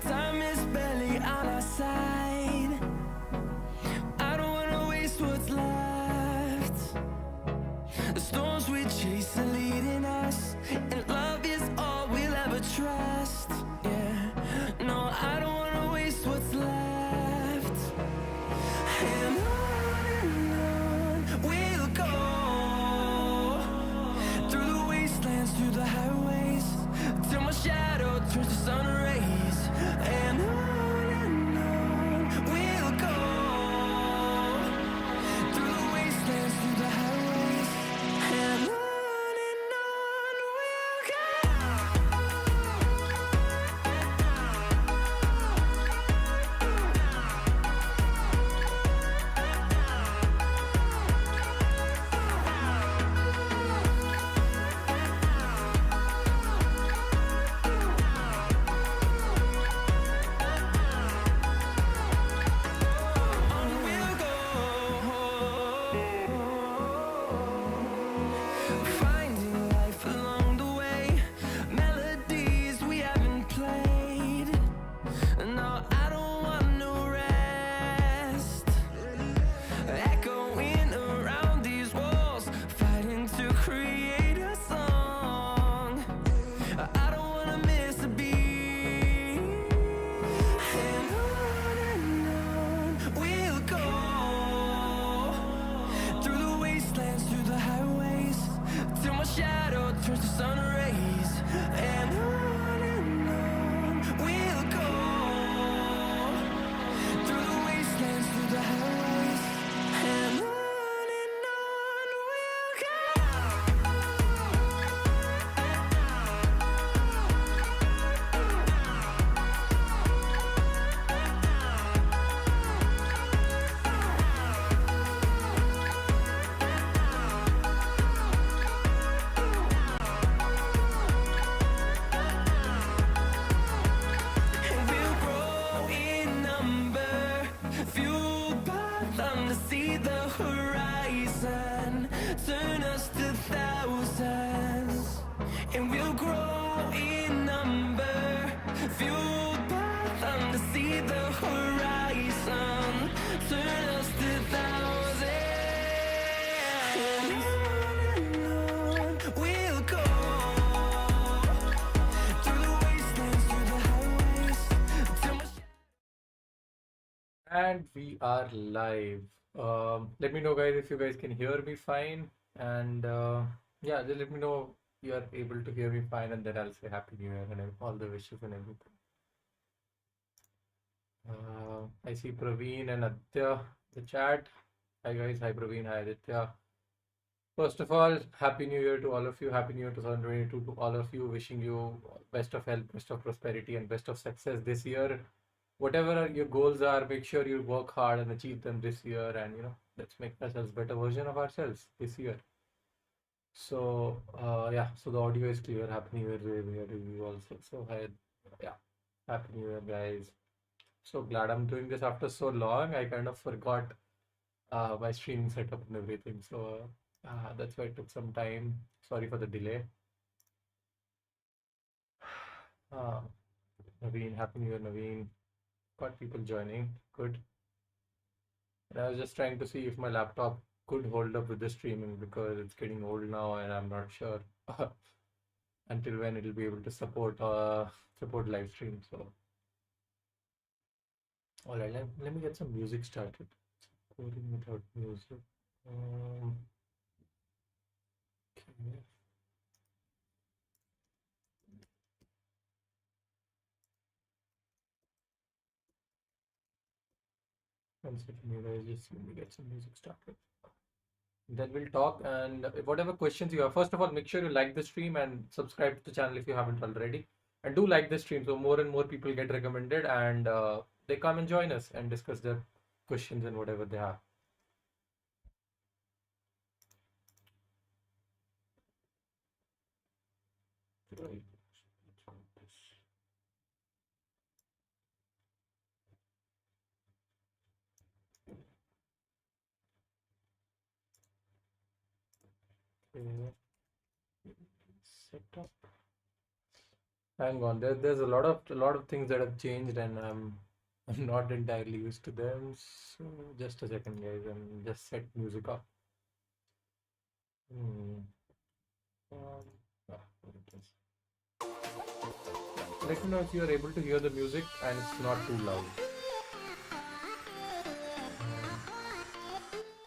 Time is barely on our side. I don't wanna waste what's left. The storms we chase are leading us, and love is all we'll ever trust. Yeah, no, I don't wanna waste what's left. And on we'll go, through the wastelands, through the highways, till my shadow turns to sun rays. And on we'll go, through the wastelands, through the highways, and on we'll finding life along the way, melodies we haven't played. No, I don't want no rest, echoing around these walls, fighting to create a song. I don't wanna miss a beat. And on we'll go, through the wastelands, through the highways, till my shadow turns to sun rays. And on we'll go, through the wastelands, through the highways, and on we'll go. And we'll grow in number, fueled by them to see the horizon, turn us to thousands. And we'll grow in number, fueled by them to see the horizon, turn us to thousands. And on we'll go, through the wastelands, through the highways, till my And we are live. Let me know, guys, if you guys can hear me fine. And yeah, just let me know you are able to hear me fine, and then I'll say Happy New Year and all the wishes and everything. I see Praveen and Aditya the chat. Hi guys, hi Praveen, hi Aditya. First of all, Happy New Year to all of you. Happy New Year 2022 to all of you. Wishing you best of health, best of prosperity, and best of success this year. Whatever your goals are, make sure you work hard and achieve them this year. And let's make ourselves better version of ourselves this year. So yeah, so the audio is clear. Happy New Year to you also. So yeah, Happy New Year, guys. So glad I'm doing this after so long. I kind of forgot my streaming setup and everything. So that's why it took some time. Sorry for the delay. Uh, Naveen, Happy New Year, Naveen. Got people joining. Good. And I was just trying to see if my laptop could hold up with the streaming because it's getting old now and I'm not sure until when it'll be able to support live stream. So all right, let me get some music started. Coding without music. Okay. One second, you guys, just let me get some music started. Then we'll talk, and whatever questions you have. First of all, make sure you like the stream and subscribe to the channel if you haven't already. And do like the stream so more and more people get recommended, and they come and join us and discuss their questions and whatever they have. Right. Okay. Setup. Hang on, there's a lot of things that have changed, and I'm not entirely used to them. So just a second, guys, and just set music up. Hmm. There it is. Let me know if you are able to hear the music and it's not too loud.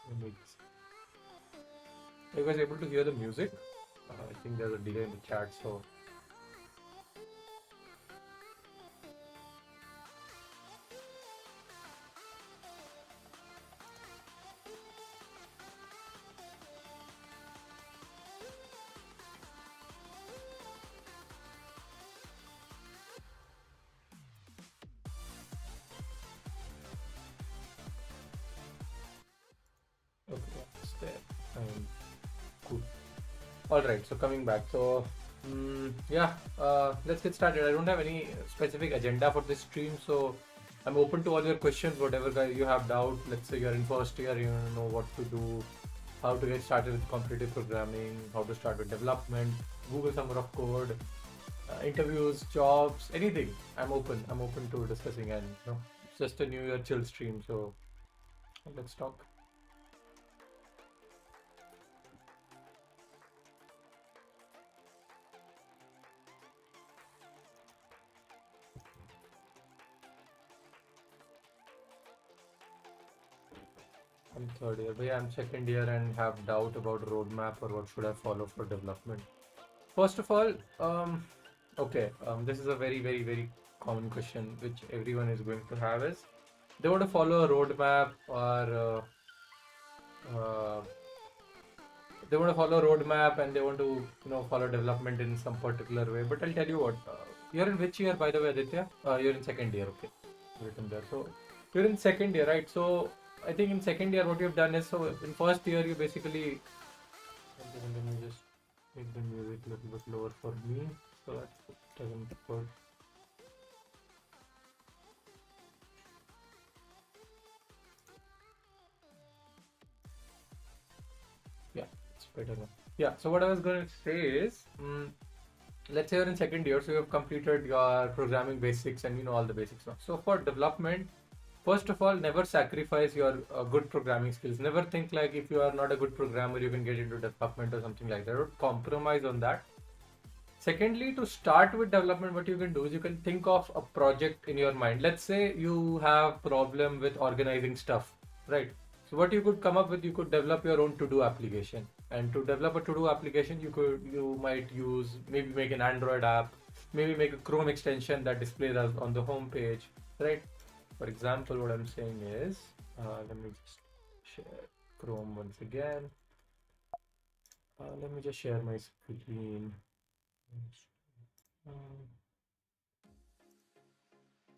Let me Are you guys able to hear the music? I think there's a delay in the chat, so okay, it's there. Cool. All right, so coming back. So, yeah, let's get started. I don't have any specific agenda for this stream, so I'm open to all your questions, whatever guys you have doubt. Let's say you're in first year, you don't know what to do, how to get started with competitive programming, how to start with development, Google Summer of Code, interviews, jobs, anything. I'm open. I'm open to discussing, and it's just a New Year chill stream. So let's talk. I'm third year, but yeah, I'm second year and have doubt about roadmap or what should I follow for development. First of all, okay, this is a very, very, very common question which everyone is going to have is they want to follow a roadmap or uh, they want to follow a roadmap and they want to follow development in some particular way. But I'll tell you what, you're in which year by the way, Aditya? You're in second year, okay? Written there. So you're in second year, right? So I think in second year what you've done is, so in first year you basically, let me just make the music a little bit lower for me so that it doesn't hurt. Yeah, it's better now. Yeah, so what I was going to say is, let's say you're in second year, so you have completed your programming basics and you know all the basics now. So for development, first of all, never sacrifice your good programming skills. Never think like if you are not a good programmer, you can get into development or something like that. Don't compromise on that. Secondly, to start with development, what you can do is you can think of a project in your mind. Let's say you have problem with organizing stuff, right? So what you could come up with, you could develop your own to-do application. And to develop a to-do application, you might use, maybe make an Android app, maybe make a Chrome extension that displays us on the home page, right? For example, what I'm saying is, let me just share Chrome once again. Let me just share my screen.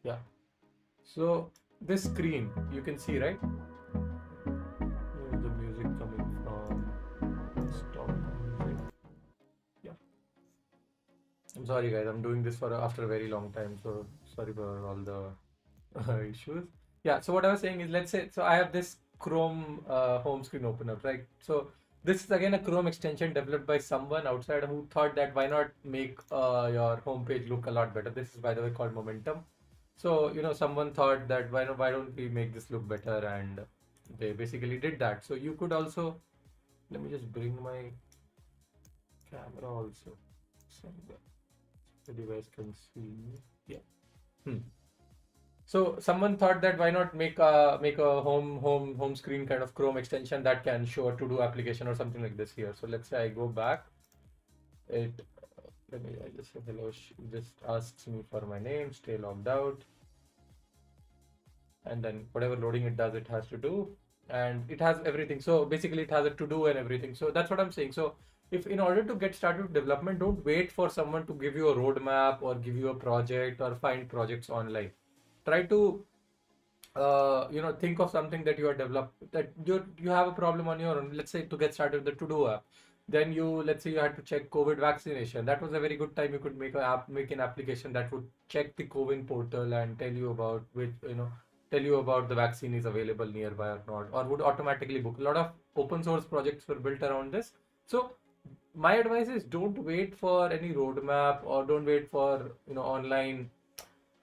Yeah. So this screen you can see, right? Where is the music coming from? Stop music. Yeah. I'm sorry, guys. I'm doing this for after a very long time, so sorry for all the issues. Yeah. So what I was saying is, let's say, so I have this Chrome home screen open up, right? So this is again a Chrome extension developed by someone outside who thought that why not make your homepage look a lot better. This is by the way called Momentum. So someone thought that why don't we make this look better, and they basically did that. So you could also, let me just bring my camera also somewhere so the device can see. Yeah. So someone thought that why not make a home screen kind of Chrome extension that can show a to-do application or something like this here. So let's say I go back. It let me I just say hello. Just asks me for my name, stay logged out, and then whatever loading it does, it has to do, and it has everything. So basically, it has a to-do and everything. So that's what I'm saying. So if in order to get started with development, don't wait for someone to give you a roadmap or give you a project or find projects online. Try to think of something that you are developed, that you have a problem on your own. Let's say to get started with the to-do app, then let's say you had to check COVID vaccination. That was a very good time. You could make an application that would check the COVID portal and tell you about the vaccine is available nearby or not, or would automatically book. A lot of open source projects were built around this. So my advice is don't wait for any roadmap, or don't wait for online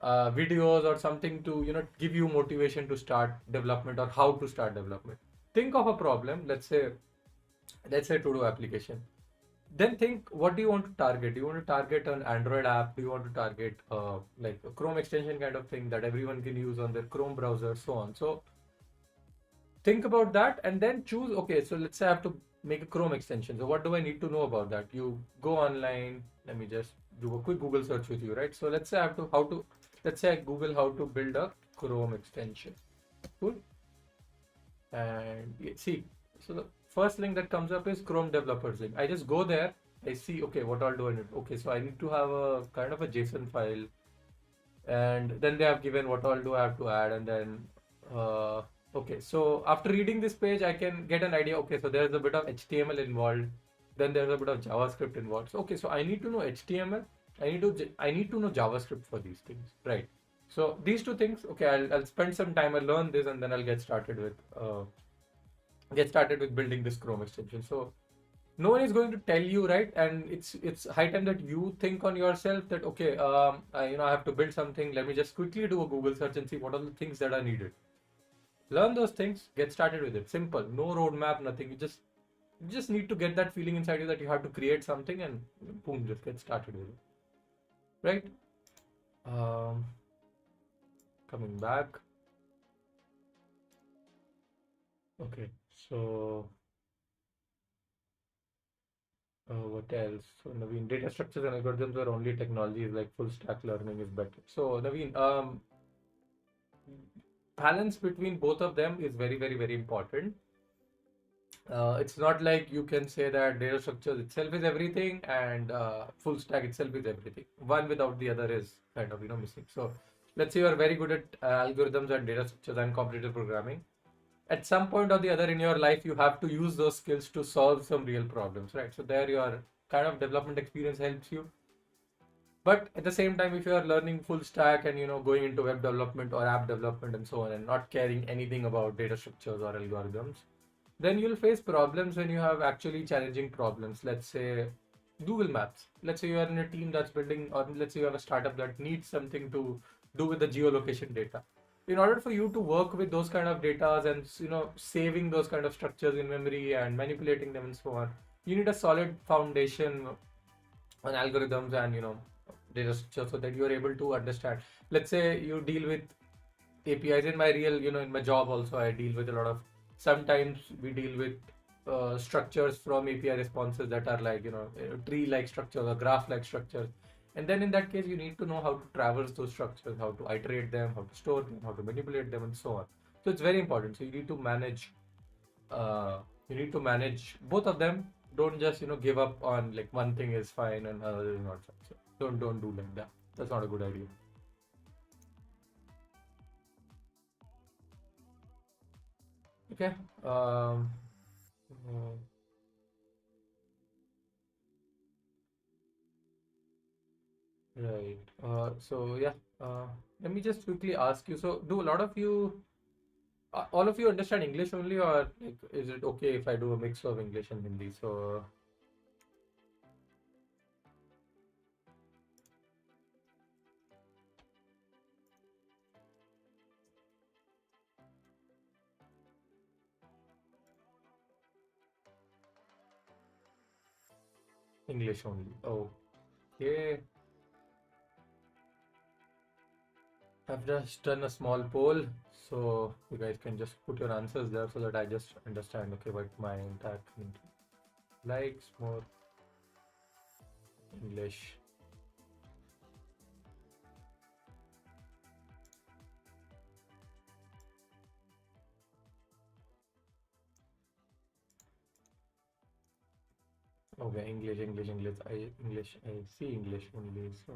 videos or something to give you motivation to start development or how to start development. Think of a problem. Let's say to do application. Then think, what do you want to target? Do you want to target an Android app? Do you want to target like a Chrome extension kind of thing that everyone can use on their Chrome browser, so on. So think about that and then choose. Okay, so let's say I have to make a Chrome extension. So what do I need to know about that? You go online. Let me just do a quick Google search with you, right? So let's say I have to how to let's say I Google how to build a Chrome extension. Cool. And see, so the first link that comes up is Chrome developers link. I just go there. I see, okay, what all do I need? Okay, so I need to have a kind of a JSON file, and then they have given what all do I have to add, and then okay, so after reading this page, I can get an idea. Okay, so there's a bit of HTML involved, then there's a bit of JavaScript involved. So okay, so I need to know HTML. I need to know JavaScript for these things, right? So these two things. Okay, I'll spend some time. I'll learn this, and then I'll get started with building this Chrome extension. So no one is going to tell you, right? And it's high time that you think on yourself that okay, I have to build something. Let me just quickly do a Google search and see what are the things that are needed. Learn those things, get started with it. Simple, no roadmap, nothing. You just need to get that feeling inside you that you have to create something, and boom, just get started with it, right? Um, Coming back. Okay, so what else? So Naveen, data structures and algorithms are only technologies, like full stack learning is better. So Naveen, balance between both of them is very, very, very important. It's not like you can say that data structures itself is everything and full stack itself is everything. One without the other is kind of missing. So let's say you are very good at algorithms and data structures and competitive programming. At some point or the other in your life, you have to use those skills to solve some real problems, right? So there your kind of development experience helps you. But at the same time, if you are learning full stack and going into web development or app development and so on, and not caring anything about data structures or algorithms, then you'll face problems when you have actually challenging problems. Let's say Google Maps. Let's say you are in a team that's building, or let's say you have a startup that needs something to do with the geolocation data. In order for you to work with those kind of data and saving those kind of structures in memory and manipulating them and so on, you need a solid foundation on algorithms and data structure, so that you are able to understand. Let's say you deal with APIs. In my real, in my job also, I deal with a lot of. Sometimes we deal with structures from API responses that are like tree-like structures or graph-like structures. And then in that case, you need to know how to traverse those structures, how to iterate them, how to store them, how to manipulate them, and so on. So it's very important. So you need to manage. You need to manage both of them. Don't just give up on like one thing is fine and other is not fine. So don't do like that. That's not a good idea. Okay. Uh, right. So yeah. Let me just quickly ask you. So do a lot of you, all of you understand English only, or like, is it okay if I do a mix of English and Hindi? So English only. Okay. I've just done a small poll, so you guys can just put your answers there so that I just understand, okay, what my entire community likes more English. Okay, English, English, English. I see English only. So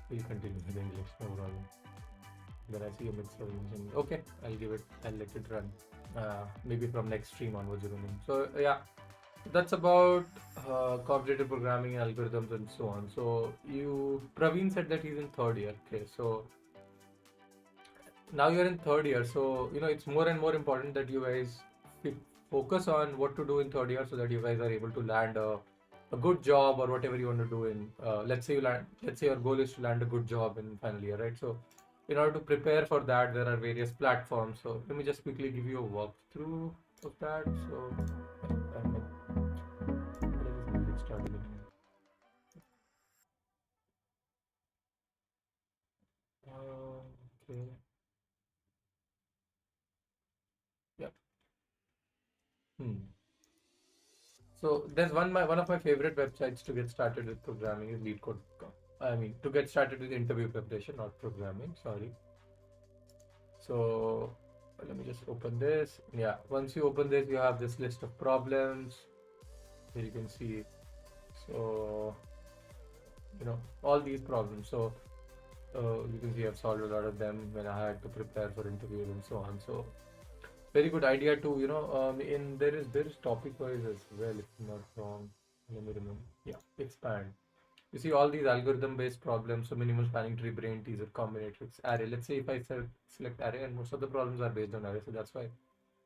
we'll continue with English, no problem. Then I see a mix of English and okay, I'll let it run. Maybe from next stream onwards, So yeah, that's about competitive programming, algorithms, and so on. So Praveen said that he's in third year. Okay, so now you're in third year, so it's more and more important that you guys focus on what to do in third year so that you guys are able to land a good job or whatever you want to do in let's say your goal is to land a good job in final year, right? So in order to prepare for that, there are various platforms. So let me just quickly give you a walkthrough of that. So I'm like, what is this music starting again? Okay. Yeah. Hmm. So there's one of my favorite websites to get started with programming is LeetCode.com. I mean, to get started with interview preparation, not programming. Sorry. So let me just open this. Yeah, once you open this, you have this list of problems. Here you can see. So all these problems. So you can see I've solved a lot of them when I had to prepare for interviews and so on. So very good idea to in there is topic wise as well, if I'm not wrong. Let me remember. Yeah, expand. You see all these algorithm based problems, so minimal spanning tree, brain teaser, combinatorics, array. Let's say if I select array, and most of the problems are based on array, so that's why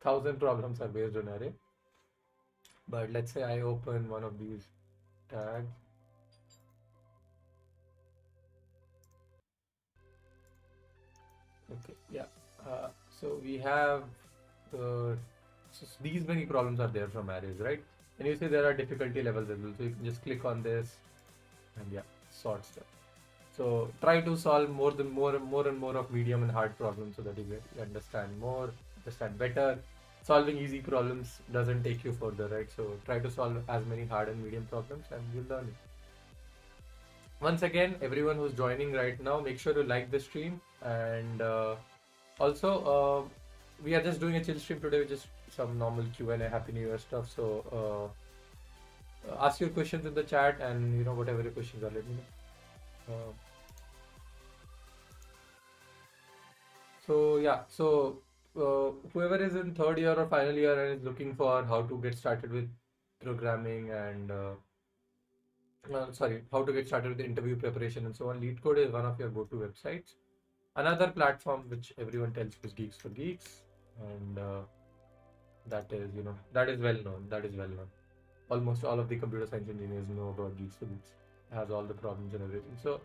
1,000 problems are based on array. But let's say I open one of these tags. Okay, yeah. So we have uh, these many problems are there from arrays, right? And you see there are difficulty levels as well. So you can just click on this and yeah, sort stuff. So try to solve more and more of medium and hard problems so that you understand more, understand better. Solving easy problems doesn't take you further, right? So try to solve as many hard and medium problems and you'll learn it. Once again, everyone who's joining right now, make sure to like the stream and also we are just doing a chill stream today with just some normal Q&A, Happy New Year stuff. So ask your questions in the chat and whatever your questions are, let me know. So yeah, so whoever is in third year or final year and is looking for how to get started with programming and sorry, how to get started with interview preparation and so on, LeetCode is one of your go-to websites. Another platform which everyone tells is Geeks for Geeks, and that is that is well known. That is well known. Almost all of the computer science engineers know about Geeks for Geeks. It has all the problems and everything. So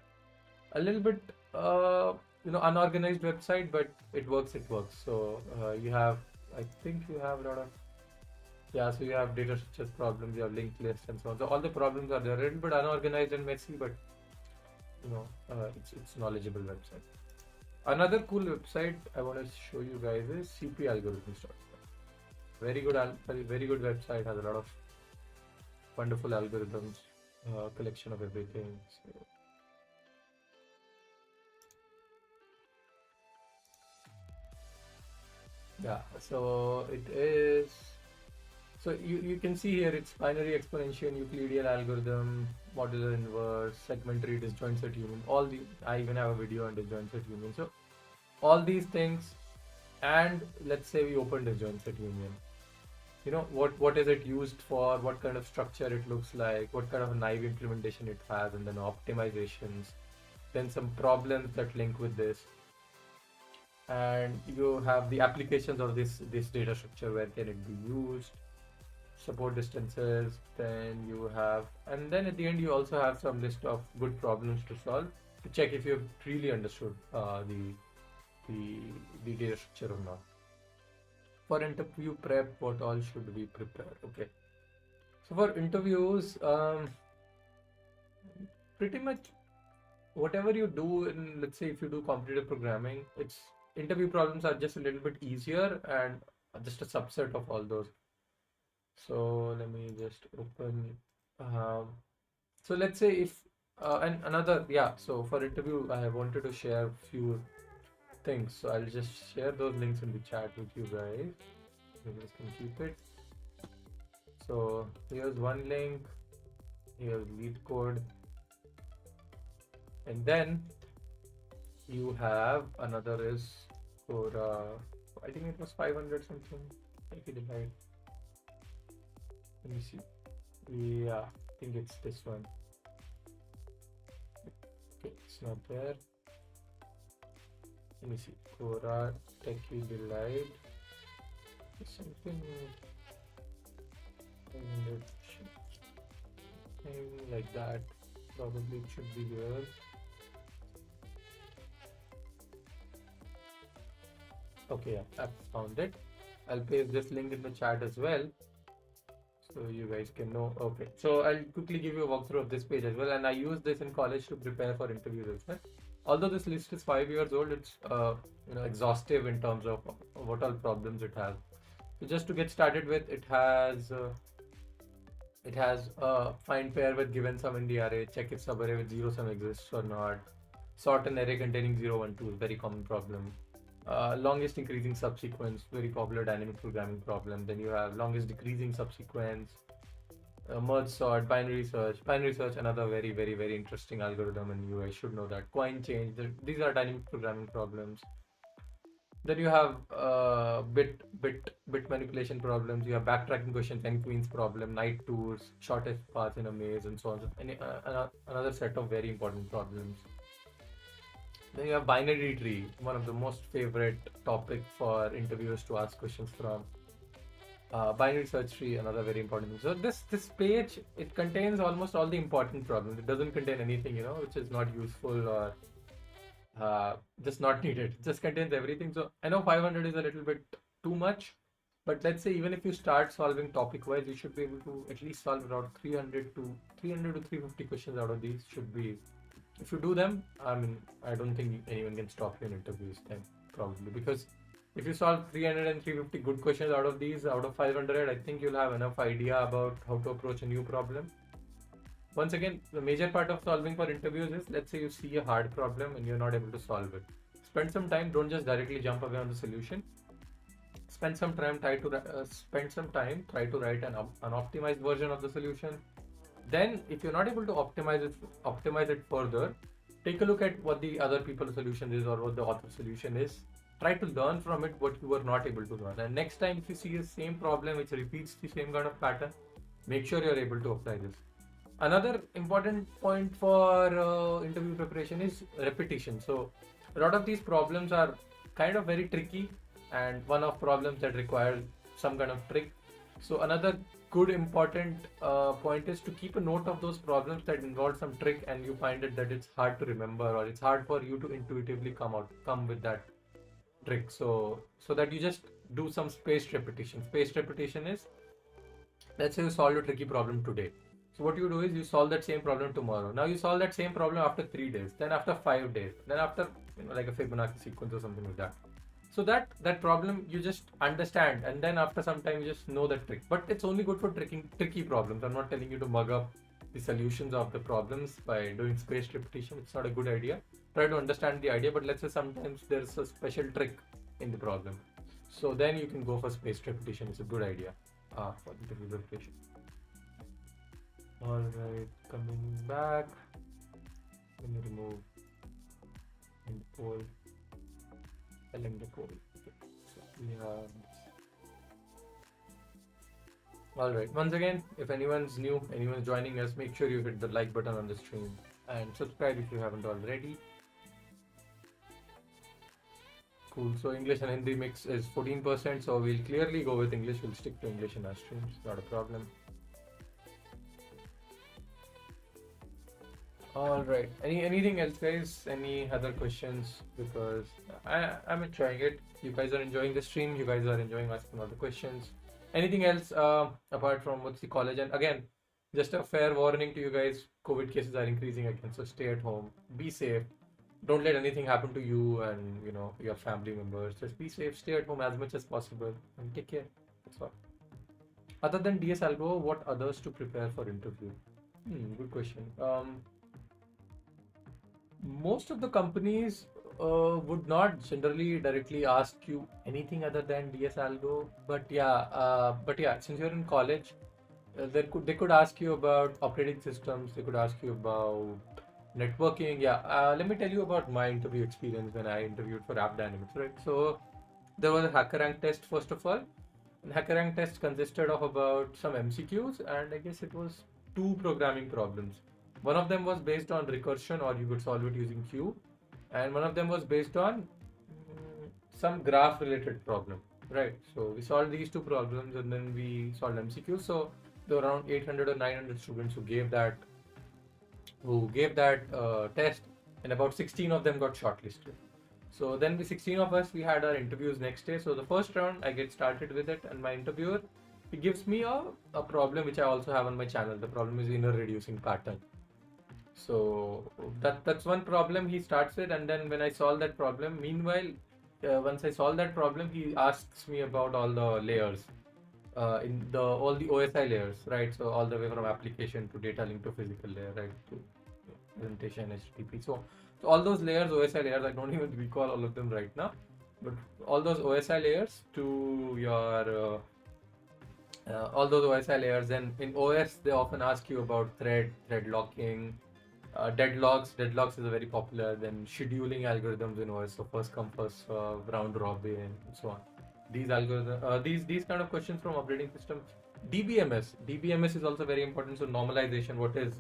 a little bit unorganized website, but it works. So you have, I think you have a lot of, yeah, so you have data structures problems, you have linked lists and so on. So all the problems are there, a little bit unorganized and messy, but it's knowledgeable website. Another cool website I want to show you guys is cpalgorithms.com. Very good website, has a lot of wonderful algorithms, collection of everything. So yeah, so it is. So you can see here it's binary exponential, Euclidean algorithm, modular inverse, segmentary disjoint set union. All the I even have a video on disjoint set union. So all these things, and let's say we open disjoint set union. What is it used for? What kind of structure it looks like? What kind of naive implementation it has, and then optimizations. Then some problems that link with this, and you have the applications of this data structure. Where can it be used? Support distances, then you have, and then at the end you also have some list of good problems to solve to check if you've really understood the data structure or not. For interview prep, what all should we prepare? Okay, so for interviews, pretty much whatever you do in, let's say if you do competitive programming, it's interview problems are just a little bit easier and just a subset of all those. So let me just open. So let's say if and another, yeah. So for interview, I wanted to share few things. So I'll just share those links in the chat with you guys. You guys can keep it. So here's one link. Here's LeetCode, and then you have another is for I think it was 500 something. I can divide. Let me see. Yeah, I think it's this one. Okay, it's not there. Let me see. Quora Techie Delight. This something in like that. Probably it should be here. Okay, yeah, I've found it. I'll paste this link in the chat as well, so you guys can know. Okay, so I'll quickly give you a walkthrough of this page as well, and I use this in college to prepare for interviews as well. Although this list is 5 years old, it's exhaustive in terms of what all problems it has. So just to get started with, it has find pair with given sum in the array, check if subarray with zero sum exists or not, sort an array containing 0, 1, 2, very common problem. Longest increasing subsequence, very popular dynamic programming problem. Then you have longest decreasing subsequence, merge sort, binary search. Binary search, another very, very, very interesting algorithm, and you guys should know that. Coin change, these are dynamic programming problems. Then you have bit manipulation problems. You have backtracking questions, n queens problem, night tours, shortest path in a maze, and so on. Another set of very important problems. Then you have binary tree, one of the most favorite topic for interviewers to ask questions from. Binary search tree, another very important thing. So this page, it contains almost all the important problems. It doesn't contain anything which is not useful or just not needed. It just contains everything. So I know 500 is a little bit too much, but let's say even if you start solving topic wise, you should be able to at least solve around 300 to 350 questions out of these. Should be, if you do them, I mean, I don't think anyone can stop you in interviews then, probably, because if you solve 300 and 350 good questions out of these, out of 500, I think you'll have enough idea about how to approach a new problem. Once again, the major part of solving for interviews is, let's say you see a hard problem and you're not able to solve it. Spend some time, don't just directly jump away on the solution. Spend some time, try to write an optimized version of the solution. Then, if you're not able to optimize it further, take a look at what the other people's solution is or what the author's solution is. Try to learn from it what you were not able to learn. And next time, if you see the same problem which repeats the same kind of pattern, make sure you're able to apply this. Another important point for interview preparation is repetition. So a lot of these problems are kind of very tricky, and one of problems that requires some kind of trick. So another good important point is to keep a note of those problems that involve some trick and you find it that it's hard to remember or it's hard for you to intuitively come with that trick. So that you just do some spaced repetition. Spaced repetition is, let's say you solve a tricky problem today. So what you do is you solve that same problem tomorrow. Now you solve that same problem after 3 days, then after 5 days, then after like a Fibonacci sequence or something like that. So that problem you just understand, and then after some time you just know the trick. But it's only good for tricky problems. I'm not telling you to mug up the solutions of the problems by doing spaced repetition. It's not a good idea. Try to understand the idea, but let's say sometimes there's a special trick in the problem. So then you can go for spaced repetition. It's a good idea for the repetition. Alright, coming back. Let me remove and poll. Select the poll. So we have. Alright, once again, if anyone's new, anyone's joining us, make sure you hit the like button on the stream and subscribe if you haven't already. Cool. So English and Hindi mix is 14%. So we'll clearly go with English. We'll stick to English in our streams. Not a problem. All right. Anything else, guys? Any other questions? Because I'm enjoying it. You guys are enjoying the stream. You guys are enjoying asking all the questions. Anything else apart from what's the college? And again, just a fair warning to you guys: COVID cases are increasing again. So stay at home. Be safe. Don't let anything happen to you and your family members. Just be safe. Stay at home as much as possible and take care. That's all. Other than DS Algo, what others to prepare for interview? Good question. Most of the companies would not generally directly ask you anything other than DS Algo, but yeah, since you're in college, they could ask you about operating systems. They could ask you about networking. Let me tell you about my interview experience when I interviewed for App Dynamics. Right, so there was a HackerRank test first of all. And HackerRank test consisted of about some MCQs, and I guess it was 2 programming problems. One of them was based on recursion, or you could solve it using queue, and one of them was based on some graph related problem. right? So we solved these two problems and then we solved MCQs. So there were around 800 or 900 students who gave that test, and about 16 of them got shortlisted. So then, the 16 of us, we had our interviews next day. So the first round, I get started with it, and my interviewer, he gives me a problem which I also have on my channel. The problem is inner reducing pattern. So that's one problem he starts with, and then when I solve that problem, meanwhile, once I solve that problem, he asks me about all the layers, in the all the OSI layers, right? So all the way from application to data link to physical layer, right? To presentation, HTTP. So all those layers, OSI layers, I don't even recall all of them right now, but all those OSI layers to your all those OSI layers, and in OS they often ask you about thread locking, deadlocks. Deadlocks is a very popular. Then scheduling algorithms in OS, so first come first serve, round robin, and so on. These kind of questions from operating system. DBMS is also very important. So normalization, what is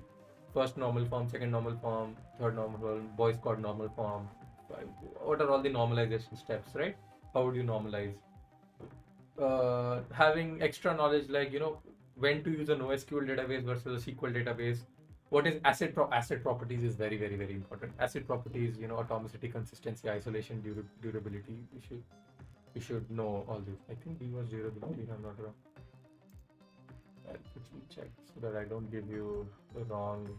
first normal form, second normal form, third normal form, Boyce code normal form? What are all the normalization steps, right? How would you normalize? Having extra knowledge, like when to use a NoSQL database versus a SQL database. What is asset properties is very, very, very important. Asset properties, atomicity, consistency, isolation, durability. You should know all this. I think D was durability, if I'm not wrong. I'll quickly check so that I don't give you the wrong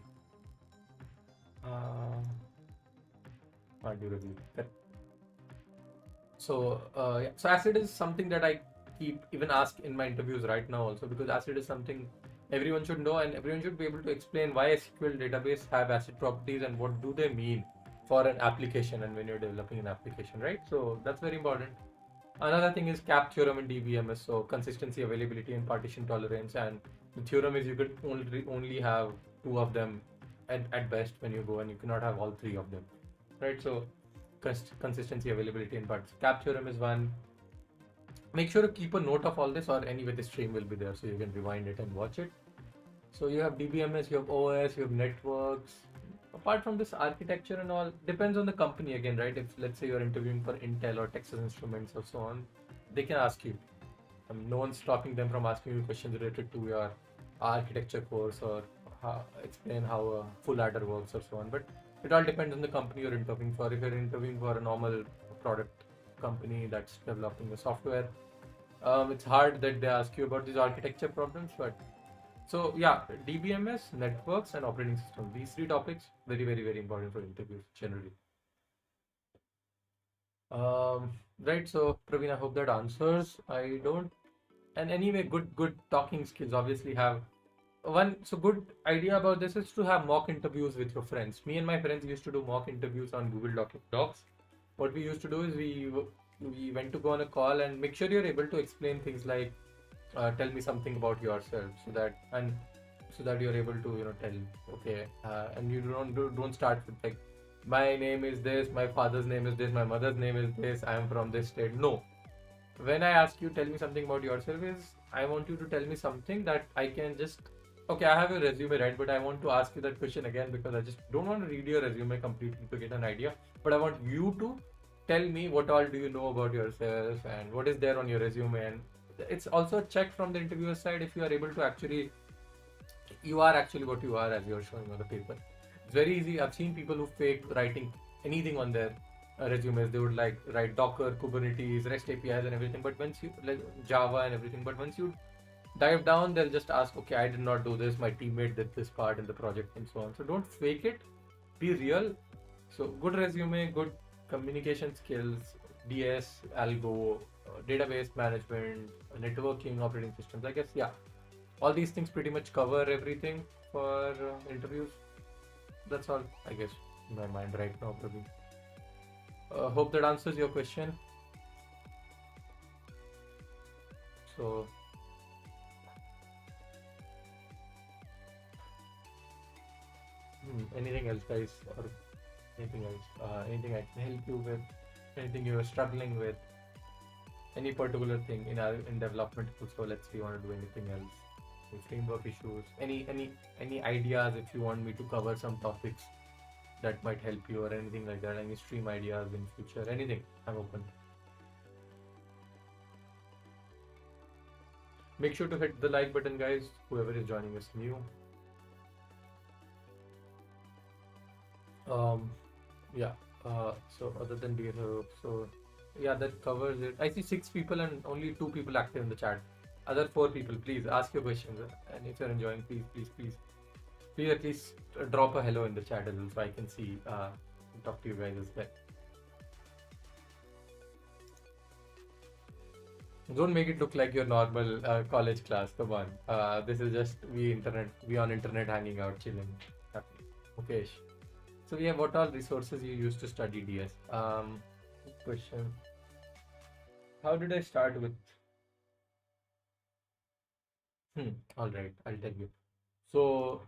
durability. Correct. So acid is something that I keep even ask in my interviews right now also, because acid is something everyone should know, and everyone should be able to explain why a SQL database have acid properties and what do they mean for an application and when you're developing an application, right? So that's very important. Another thing is CAP theorem in DBMS, so consistency, availability, and partition tolerance. And the theorem is you could only have two of them at best when you go, and you cannot have all three of them, right? So consistency, availability, and partition. CAP theorem is one. Make sure to keep a note of all this, or anyway the stream will be there, so you can rewind it and watch it. So you have DBMS, you have OS, you have networks. Apart from this, architecture and all depends on the company again, right? If let's say you're interviewing for Intel or Texas Instruments or so on, they can ask you. No one's stopping them from asking you questions related to your architecture course, or explain how a full adder works or so on. But it all depends on the company you're interviewing for. If you're interviewing for a normal product company that's developing the software, it's hard that they ask you about these architecture problems. But so yeah, DBMS, networks, and operating system. These three topics very, very, very important for interviews generally. Right. So Praveen, I hope that answers. I don't. And anyway, good talking skills obviously have one. So good idea about this is to have mock interviews with your friends. Me and my friends used to do mock interviews on Google Docs. What we used to do is we went to go on a call and make sure you're able to explain things like tell me something about yourself, so that you're able to tell, okay, and you don't start with like, my name is this, my father's name is this, my mother's name is this, I am from this state. No, when I ask you tell me something about yourself, is I want you to tell me something that I can just, okay, I have a resume, right? But I want to ask you that question again because I just don't want to read your resume completely to get an idea, but I want you to tell me what all do you know about yourself and what is there on your resume. And it's also a check from the interviewer side if you are able to actually, you are actually what you are as you're showing on the paper. It's very easy. I've seen people who fake writing anything on their resumes. They would like write Docker, Kubernetes, REST APIs, and everything. But once you like Java and everything, but once you dive down, they'll just ask, okay, I did not do this. My teammate did this part in the project, and so on. So don't fake it. Be real. So good resume, good communication skills, DS, algo, database management, networking, operating systems. I guess, yeah, all these things pretty much cover everything for interviews. That's all, I guess, in my mind right now, Prabhu. Hope that answers your question. So, anything else, guys, or anything else? Anything I can help you with? Anything you are struggling with? Any particular thing in development? So let's say you want to do anything else. Any framework issues? Any ideas if you want me to cover some topics that might help you or anything like that? Any stream ideas in future? Anything? I'm open. Make sure to hit the like button, guys, whoever is joining us new. Yeah. So other than DSO, so yeah, that covers it. I see 6 people and only 2 people active in the chat. Other 4 people, please ask your questions. And if you're enjoying, please at least drop a hello in the chat as well, so I can see talk to you guys as well. Don't make it look like your normal college class. Come on. This is just we on internet hanging out, chilling. Happy. Okay. So yeah, what all resources you use to study DS? Good question. How did I start with? All right, I'll tell you. So,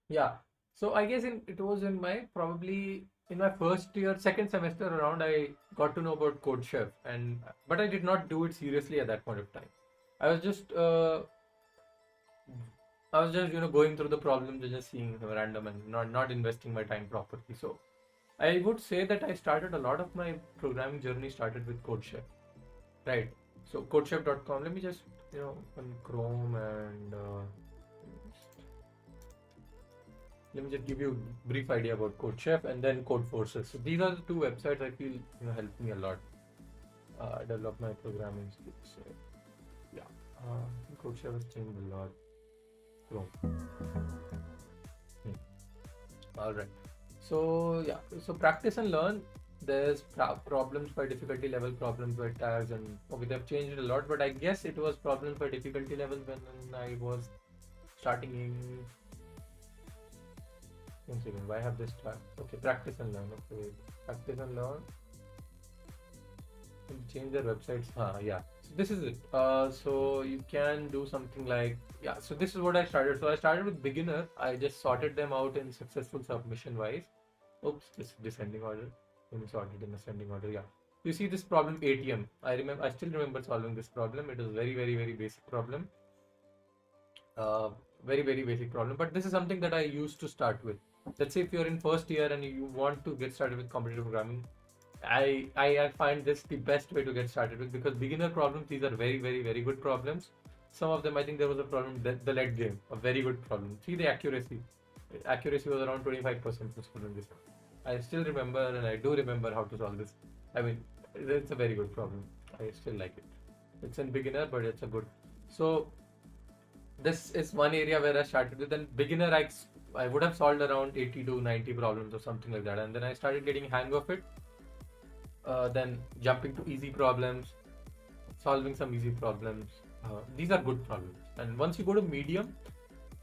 yeah. So I guess it was in my probably in my first year, second semester around, I got to know about Code Chef, and but I did not do it seriously at that point of time. I was just going through the problems and just seeing random and not investing my time properly. So I would say that I started a lot of my programming journey started with CodeChef, right? So codechef.com. Let me just on Chrome and let me just give you a brief idea about CodeChef and then CodeForces. So these are the 2 websites I feel helped me a lot develop my programming skills. So yeah, CodeChef has changed a lot. All right. So yeah, so practice and learn. There's problems by difficulty level, problems by tags, and okay, they've changed it a lot. But I guess it was problems by difficulty level when I was starting in. One second, why have this tag? Okay, practice and learn. Okay, practice and learn. Change their websites. Yeah. So this is it. So you can do something like So this is what I started. So I started with beginner. I just sorted them out in successful submission wise. Oops, this is descending order. Let me sort it in ascending order. Yeah. You see this problem ATM. I still remember solving this problem. It is very, very, very basic problem. Very, very basic problem. But this is something that I used to start with. Let's say if you're in first year and you want to get started with competitive programming, I find this the best way to get started with, because beginner problems, these are very, very, very good problems. Some of them, I think there was a problem, the lead game, a very good problem. See the accuracy. Accuracy was around 25% for solving this. I still remember, and I do remember how to solve this. I mean, it's a very good problem. I still like it. It's in beginner, but it's a good. So this is one area where I started with. Then beginner, I would have solved around 80 to 90 problems or something like that. And then I started getting hang of it. Then jumping to easy problems, solving some easy problems. These are good problems. And once you go to medium,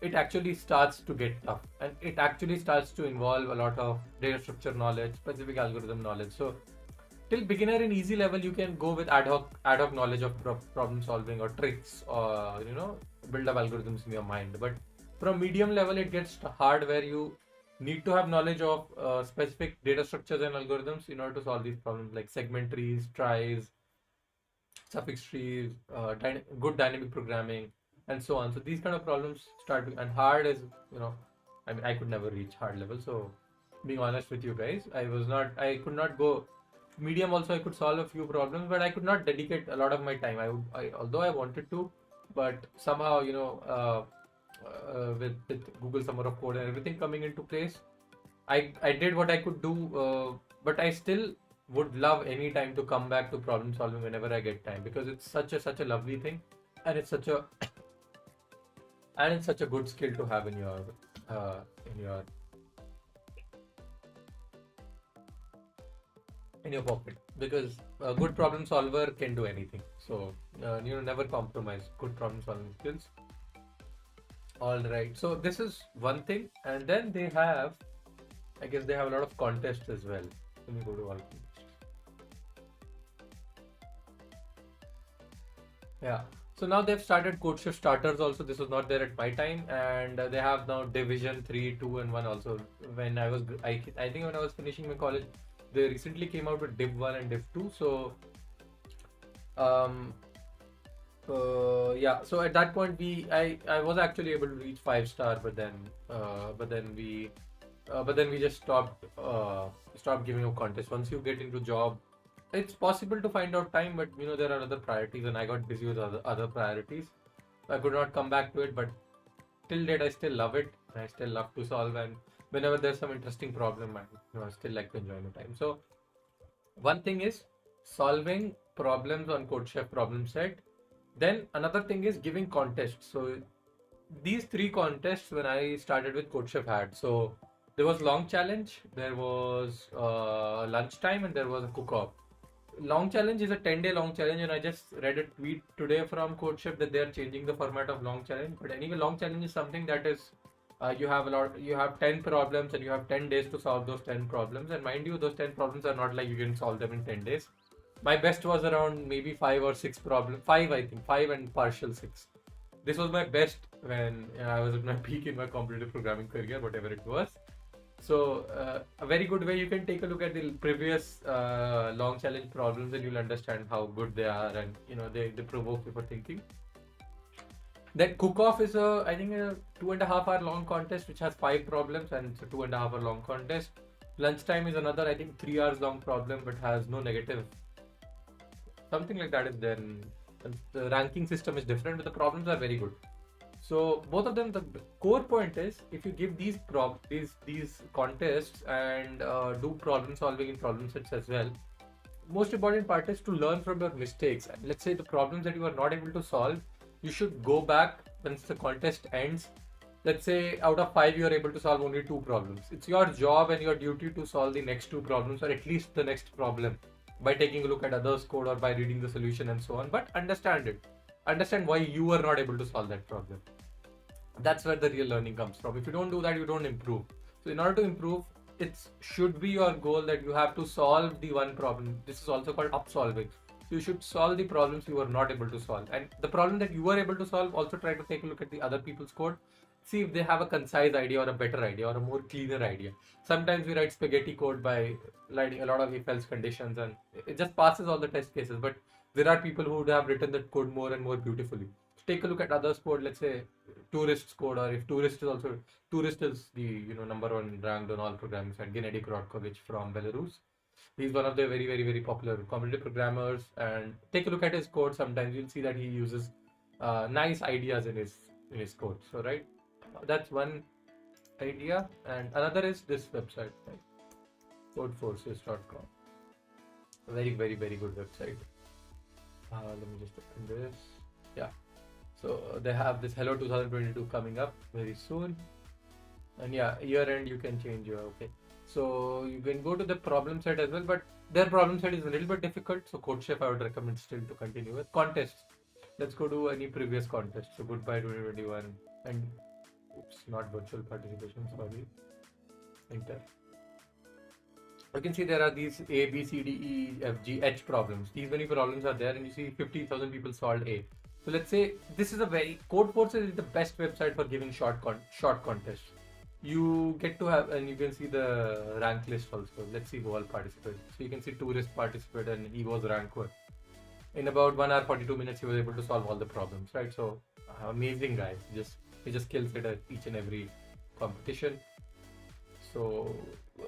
it actually starts to get tough, and it actually starts to involve a lot of data structure knowledge, specific algorithm knowledge. So till beginner and easy level, you can go with ad hoc knowledge of problem solving or tricks, or build up algorithms in your mind. But from medium level, it gets hard, where you need to have knowledge of specific data structures and algorithms in order to solve these problems, like segment trees, tries, suffix trees, good dynamic programming, and so on. So these kind of problems and hard is, I mean, I could never reach hard level. So being honest with you guys, I could not go medium. Also, I could solve a few problems, but I could not dedicate a lot of my time. Although I wanted to, but somehow, with Google Summer of Code and everything coming into place, I did what I could do, but I still would love any time to come back to problem solving whenever I get time, because it's such a lovely thing, and it's such a good skill to have in your pocket, because a good problem solver can do anything. So never compromise good problem solving skills. All right, so this is one thing, and then they have a lot of contests as well. Let me go to all. Yeah. So now they've started CodeShift starters also. This was not there at my time, and they have now Division 3, 2, and 1 also. When I think when I was finishing my college, they recently came out with Div 1 and Div 2. So yeah. So at that point, I was actually able to reach 5-star, but then we just stopped giving a contest. Once you get into job, it's possible to find out time, but there are other priorities, and I got busy with other priorities. I could not come back to it, but till date I still love it, and I still love to solve. And whenever there's some interesting problem, I still like to enjoy my time. So one thing is solving problems on CodeChef problem set. Then another thing is giving contests. So these three contests when I started with CodeChef had. So there was long challenge, there was lunchtime, and there was a cook-off. Long challenge is a 10-day long challenge, and I just read a tweet today from CodeChef that they are changing the format of long challenge. But anyway, long challenge is something that is you have 10 problems and you have 10 days to solve those 10 problems. And mind you, those 10 problems are not like you can solve them in 10 days. My best was around maybe 5 or 6 problems, 5 I think, 5 and partial 6. This was my best when I was at my peak in my competitive programming career, whatever it was. So a very good way, you can take a look at the previous long challenge problems and you'll understand how good they are, and they provoke you for thinking. Then cook-off is I think a 2.5 hour long contest which has 5 problems, and it's a 2.5 hour long contest. Lunchtime is another, I think, 3 hours long problem but has no negative. Something like that is there. The ranking system is different, but the problems are very good. So both of them, the core point is if you give these contests and do problem solving in problem sets as well. Most important part is to learn from your mistakes. And let's say the problems that you are not able to solve, you should go back once the contest ends. Let's say out of 5 you are able to solve only 2 problems. It's your job and your duty to solve the next 2 problems, or at least the next problem, by taking a look at others' code or by reading the solution and so on. But understand it. Understand why you were not able to solve that problem. That's where the real learning comes from. If you don't do that, you don't improve. So in order to improve, it should be your goal that you have to solve the one problem. This is also called upsolving. So you should solve the problems you were not able to solve. And the problem that you were able to solve, also try to take a look at the other people's code. See if they have a concise idea or a better idea or a more cleaner idea. Sometimes we write spaghetti code by writing a lot of if-else conditions and it just passes all the test cases. But there are people who would have written that code more and more beautifully. So take a look at others' code, let's say tourist's code, or if tourist is the number one ranked on all programming site, Gennady Korotkovich from Belarus. He's one of the very, very, very popular competitive programmers, and take a look at his code. Sometimes you'll see that he uses nice ideas in his code. So right, that's one idea, and another is this website, right? codeforces.com. Very, very, very good website. Let me just open this. Yeah. So they have this Hello 2022 coming up very soon. And yeah, year end you can change your okay. So you can go to the problem set as well, but their problem set is a little bit difficult. So CodeChef I would recommend still to continue with. Contests. Let's go to any previous contest. So goodbye 2021 and oops, not virtual participation, sorry. Enter. You can see there are these A, B, C, D, E, F, G, H problems. These many problems are there, and you see 50,000 people solved A. So let's say this is a very CodeForces is the best website for giving short contests. You get to have, and you can see the rank list also. Let's see who all participated. So you can see tourist participated, and he was rank 1. In about 1 hour 42 minutes, he was able to solve all the problems. Right? So amazing guy. He just kills it at each and every competition. So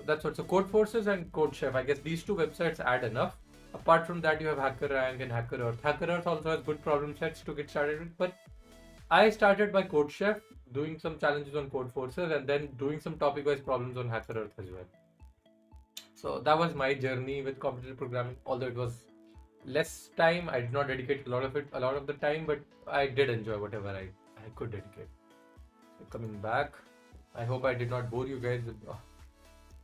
that's what. So CodeForces and CodeChef, I guess these two websites add enough. Apart from that, you have HackerRank and HackerEarth. HackerEarth also has good problem sets to get started with, but I started by CodeChef, doing some challenges on CodeForces, and then doing some topic-wise problems on HackerEarth as well. So that was my journey with competitive programming. Although it was less time, I did not dedicate a lot of the time, but I did enjoy whatever I could dedicate. So coming back, I hope I did not bore you guys with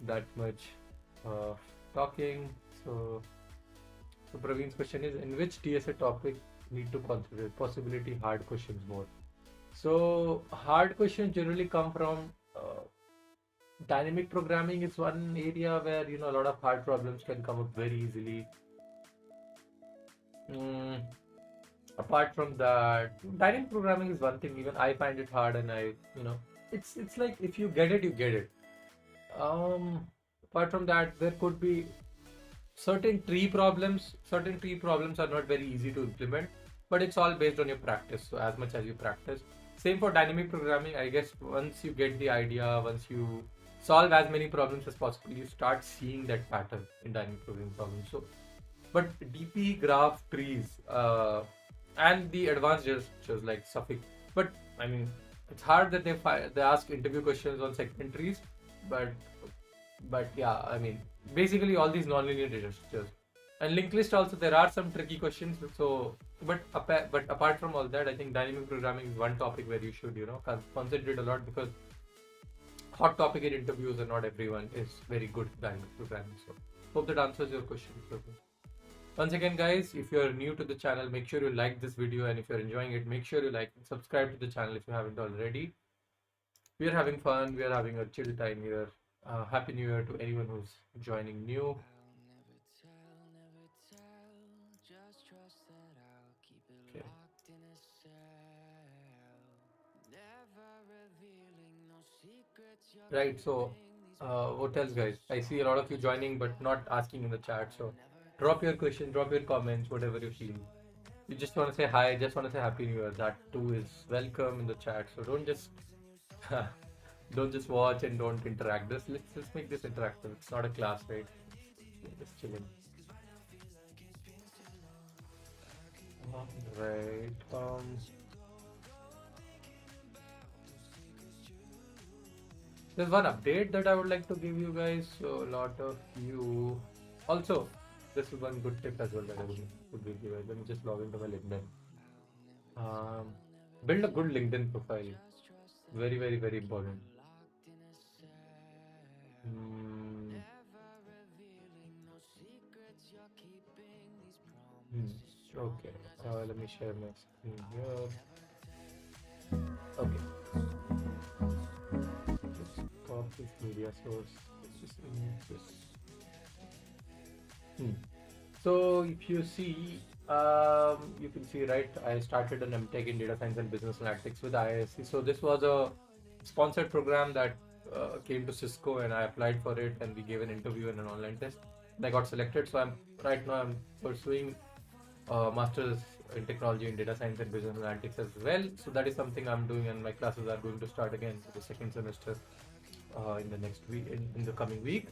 that much talking. So Praveen's question is, in which DSA topic need to concentrate? Possibility hard questions more. So hard questions generally come from dynamic programming is one area where a lot of hard problems can come up very easily. Apart from that, dynamic programming is one thing. Even I find it hard, and it's like if you get it, you get it. Apart from that, there could be certain tree problems are not very easy to implement, but it's all based on your practice. So as much as you practice, same for dynamic programming, I guess. Once you get the idea, once you solve as many problems as possible, you start seeing that pattern in dynamic programming problems. So but DP, graph, trees, and the advanced gestures like suffix. But I mean, it's hard that they ask interview questions on segment trees, but yeah, I mean, basically all these nonlinear gestures. And linked list also, there are some tricky questions. So, but apart from all that, I think dynamic programming is one topic where you should concentrate a lot, because hot topic in interviews and not everyone is very good at dynamic programming. So, hope that answers your question. Once again, guys, if you're new to the channel, make sure you like this video, and if you're enjoying it, make sure you like and subscribe to the channel if you haven't already. We are having fun. We are having a chill time here. Happy New Year to anyone who's joining new. Okay. Right, so what else, guys? I see a lot of you joining but not asking in the chat. So drop your question, drop your comments, whatever you feel. You just want to say hi, just want to say Happy New Year. That too is welcome in the chat. So don't just don't just watch and don't interact. Let's make this interactive. It's not a class, right? Just chilling. Right. There's one update that I would like to give you guys. So a lot of you also, this is one good tip as well that I would give you guys. Let me just log into my LinkedIn. Build a good LinkedIn profile. Very, very, very important. Okay, let me share my screen here. Okay. Let's copy media source. So if you see, you can see, right, I started an MTech in data science and business analytics with IISc. So this was a sponsored program that came to Cisco, and I applied for it, and we gave an interview and an online test, and I got selected. So right now I'm pursuing master's in technology in data science and business analytics as well. So that is something I'm doing, and my classes are going to start again for the second semester in the next week, in the coming week.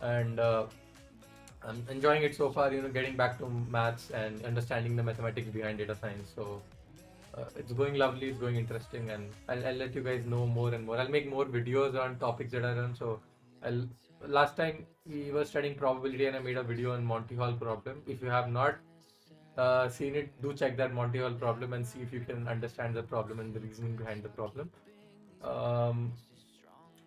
And I'm enjoying it so far, getting back to maths and understanding the mathematics behind data science. So it's going lovely, it's going interesting, and I'll let you guys know more and more. I'll make more videos on topics that I run. So last time we were studying probability, and I made a video on Monty Hall problem. If you have not seen it, do check that Monty Hall problem and see if you can understand the problem and the reasoning behind the problem.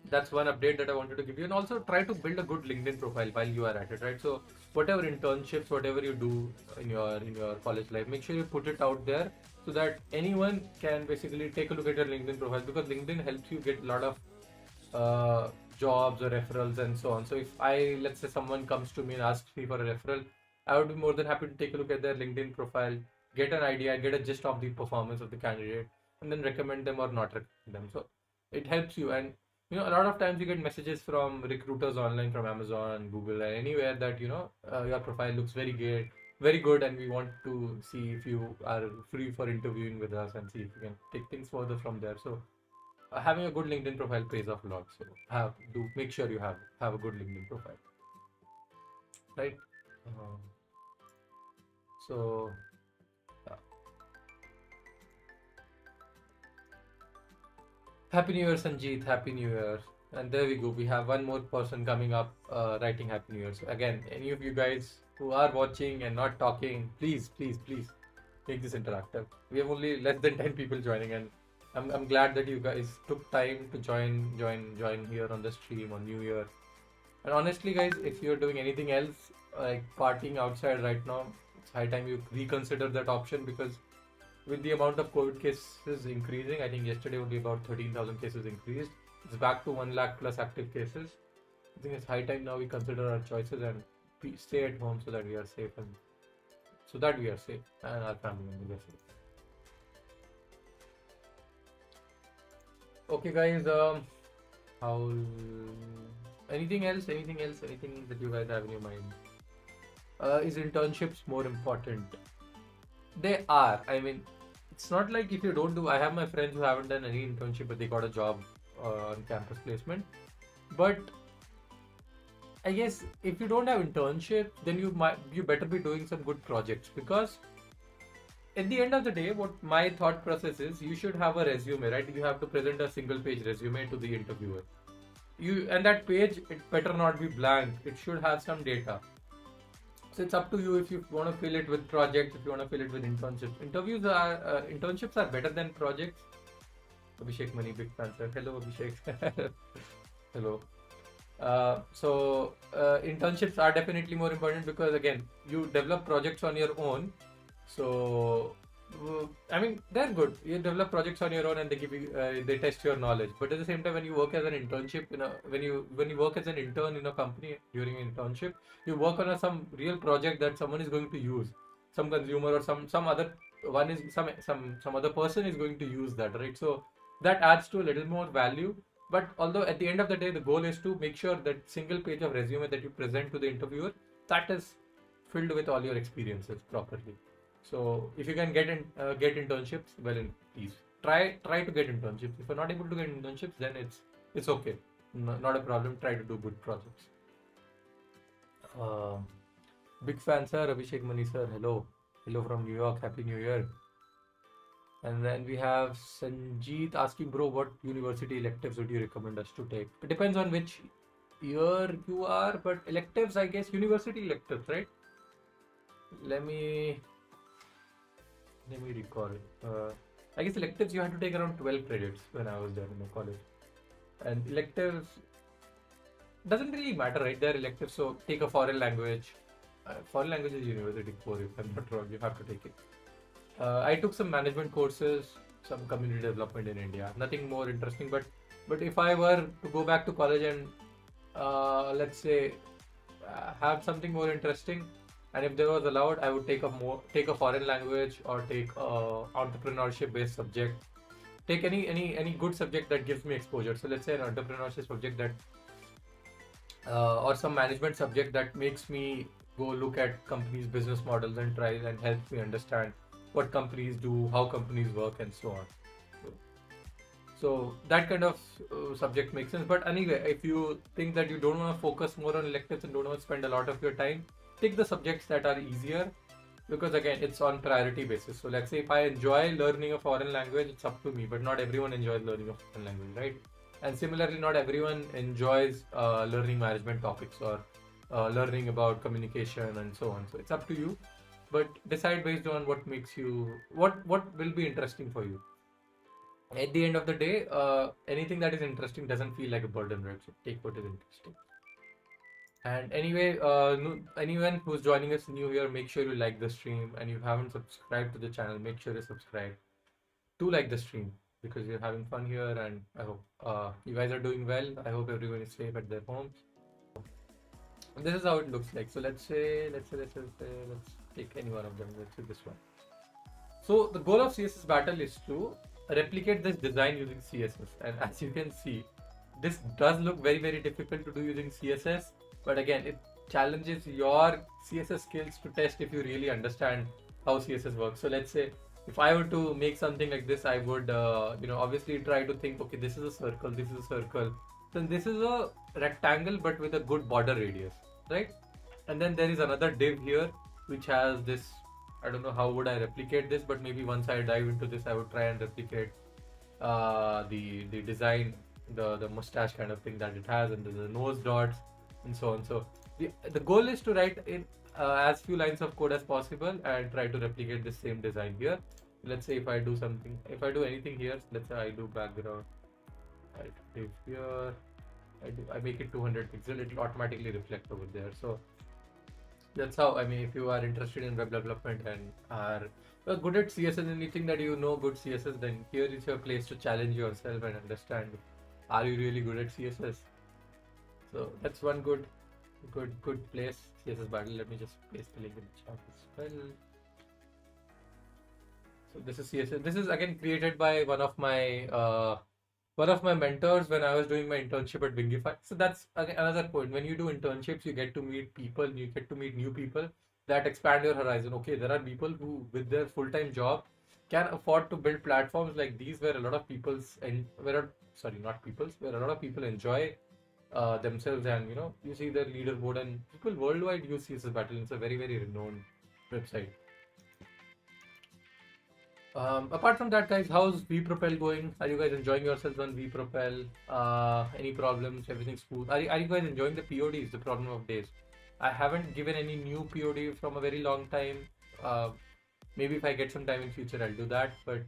That's one update that I wanted to give you. And also try to build a good LinkedIn profile while you are at it, right? So whatever internships, whatever you do in your college life, make sure you put it out there so that anyone can basically take a look at your LinkedIn profile, because LinkedIn helps you get a lot of jobs or referrals and so on. So if let's say someone comes to me and asks me for a referral, I would be more than happy to take a look at their LinkedIn profile, get an idea, get a gist of the performance of the candidate, and then recommend them or not recommend them. So it helps you. And a lot of times you get messages from recruiters online, from Amazon, Google, and anywhere that your profile looks very good, and we want to see if you are free for interviewing with us and see if you can take things further from there. So having a good LinkedIn profile pays off a lot. So make sure you have a good LinkedIn profile, right? So Happy New Year, Sanjeet. Happy New Year. And there we go. We have one more person coming up writing Happy New Year. So again, any of you guys who are watching and not talking, please make this interactive. We have only less than 10 people joining, and I'm glad that you guys took time to join here on the stream on New Year. And honestly, guys, if you're doing anything else like partying outside right now, it's high time you reconsider that option, because with the amount of COVID cases increasing, I think yesterday only about 13,000 cases increased. It's back to 1 lakh plus active cases. I think it's high time now we consider our choices and stay at home so that we are safe, and our family members are safe. Okay, guys. Anything else that you guys have in your mind? Is internships more important? They are. I mean, it's not like if you don't do. I have my friends who haven't done any internship but they got a job on campus placement. But I guess if you don't have internship, then you better be doing some good projects, because at the end of the day, what my thought process is, you should have a resume, right? You have to present a single page resume to the interviewer. And that page, it better not be blank. It should have some data. So it's up to you if you want to fill it with projects, if you want to fill it with internships. Internships are better than projects. Abhishek Mani, big fan, sir. Hello, Abhishek. Hello. Internships are definitely more important, because again, you develop projects on your own. So I mean, they're good. You develop projects on your own, and they test your knowledge. But at the same time, when you work as an internship, when you work as an intern in a company during internship, you work on some real project that someone is going to use, some consumer or some other one is some other person is going to use that, right? So that adds to a little more value. But although at the end of the day, the goal is to make sure that single page of resume that you present to the interviewer, that is filled with all your experiences properly. So if you can get internships, well, please try to get internships. If you're not able to get internships, then it's okay, not a problem. Try to do good projects. Uh, Big fan, sir. Abhishek Mani, sir. Hello from New York. Happy New Year. And then we have Sanjeet asking, bro, what university electives would you recommend us to take? It depends on which year you are, but electives, I guess, university electives, right? Let me recall. I guess electives you had to take around 12 credits when I was there in college. And electives doesn't really matter, right? They're electives, so take a foreign language. Foreign language is university core, if I'm not wrong, you have to take it. I took some management courses, some community development in India. Nothing more interesting, but if I were to go back to college and let's say have something more interesting, and if there was allowed, I would take a foreign language, or take a entrepreneurship based subject. Take any good subject that gives me exposure. So let's say an entrepreneurship subject that or some management subject that makes me go look at companies' business models and try and helps me understand what companies do, how companies work, and so on. So that kind of subject makes sense. But anyway, if you think that you don't want to focus more on electives and don't want to spend a lot of your time, take the subjects that are easier, because again, it's on priority basis. So let's say if I enjoy learning a foreign language, it's up to me, but not everyone enjoys learning a foreign language, right? And similarly, not everyone enjoys learning management topics, or learning about communication and so on. So it's up to you, but decide based on what makes you, what will be interesting for you. At the end of the day, anything that is interesting doesn't feel like a burden, right? So take what is interesting. And anyway, anyone who's joining us new here, make sure you like the stream, and if you haven't subscribed to the channel, make sure you subscribe. Do like the stream, because we're having fun here, and I hope you guys are doing well. I hope everyone is safe at their homes. This is how it looks like. So let's take any one of them. Let's take this one. So the goal of CSS Battle is to replicate this design using CSS, and as you can see, this does look very, very difficult to do using CSS, but again, it challenges your CSS skills to test if you really understand how CSS works. So let's say if I were to make something like this, I would obviously try to think, okay, this is a circle, this is a circle, then this is a rectangle but with a good border radius, right? And then there is another div here which has this. I don't know how would I replicate this, but maybe once I dive into this, I would try and replicate the design, the mustache kind of thing that it has, and the nose dots and so on. So the goal is to write in as few lines of code as possible and try to replicate the same design here. Let's say if I do anything here, let's say I do background, I div here, I make it 200 pixel, it will automatically reflect over there. So that's how, I mean, if you are interested in web development and are good at CSS and you think that you know good CSS, then here is your place to challenge yourself and understand, are you really good at CSS? So that's one good place, CSS Battle. Let me just paste the link in the chat as well. So this is CSS. This is again created by one of my mentors when I was doing my internship at Wingify. So that's another point. When you do internships, you get to meet people, you get to meet new people that expand your horizon. Okay, there are people who, with their full-time job, can afford to build platforms like these where a lot of where a lot of people enjoy themselves, and you see the leaderboard, and people worldwide use CSS Battle. It's a very, very renowned website. Apart from that, guys, how's vPropel going? Are you guys enjoying yourselves on vPropel? Any problems? Everything smooth? Are you guys enjoying the PODs, the problem of days? I haven't given any new POD from a very long time. Uh, Maybe if I get some time in future, I'll do that. But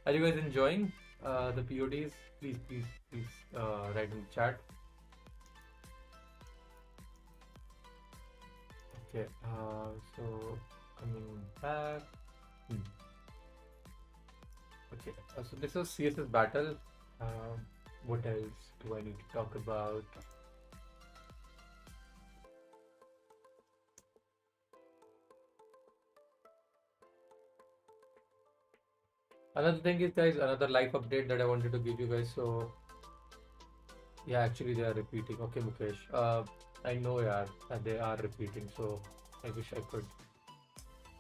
are you guys enjoying the PODs? Please, please, please write in the chat. Okay. So coming back. Hmm. Okay, so this was CSS Battle. What else do I need to talk about? Another thing is, guys, another life update that I wanted to give you guys. So, yeah, actually they are repeating. Okay, Mukesh. I know, yeah, they are repeating. So, I wish I could.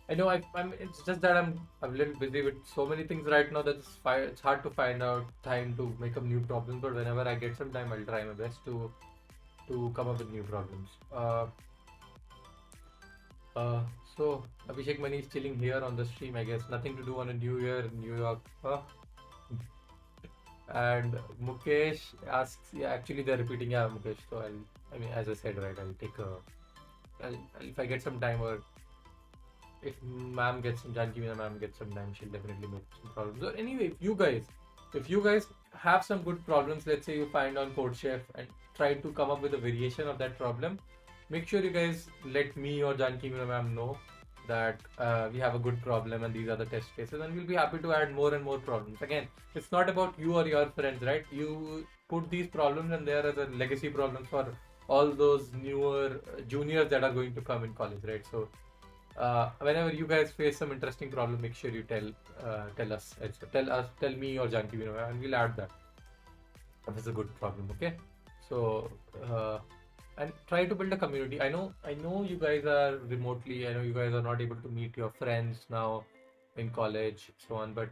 I know I'm. It's just that I'm a little busy with so many things right now that it's hard to find out time to make up new problems. But whenever I get some time, I'll try my best to come up with new problems. Uh, so Abhishek Mani is chilling here on the stream, I guess. Nothing to do on a New Year in New York. And Mukesh asks, yeah, actually they're repeating, yeah, Mukesh. So I mean, as I said, right, I'll take if I get some time, or if ma'am gets some, Janki Meena ma'am gets some time, she'll definitely make some problems. So anyway, if you guys have some good problems, let's say you find on CodeChef and try to come up with a variation of that problem, make sure you guys let me or Janki Meena ma'am know that we have a good problem and these are the test cases, and we'll be happy to add more and more problems. Again, it's not about you or your friends, right? You put these problems in there as a legacy problem for all those newer juniors that are going to come in college, right? So whenever you guys face some interesting problem, make sure you tell us, tell me or Janki, and we'll add that. If it's a good problem, okay? So and try to build a community. I know you guys are remotely. I know you guys are not able to meet your friends now in college, so on. But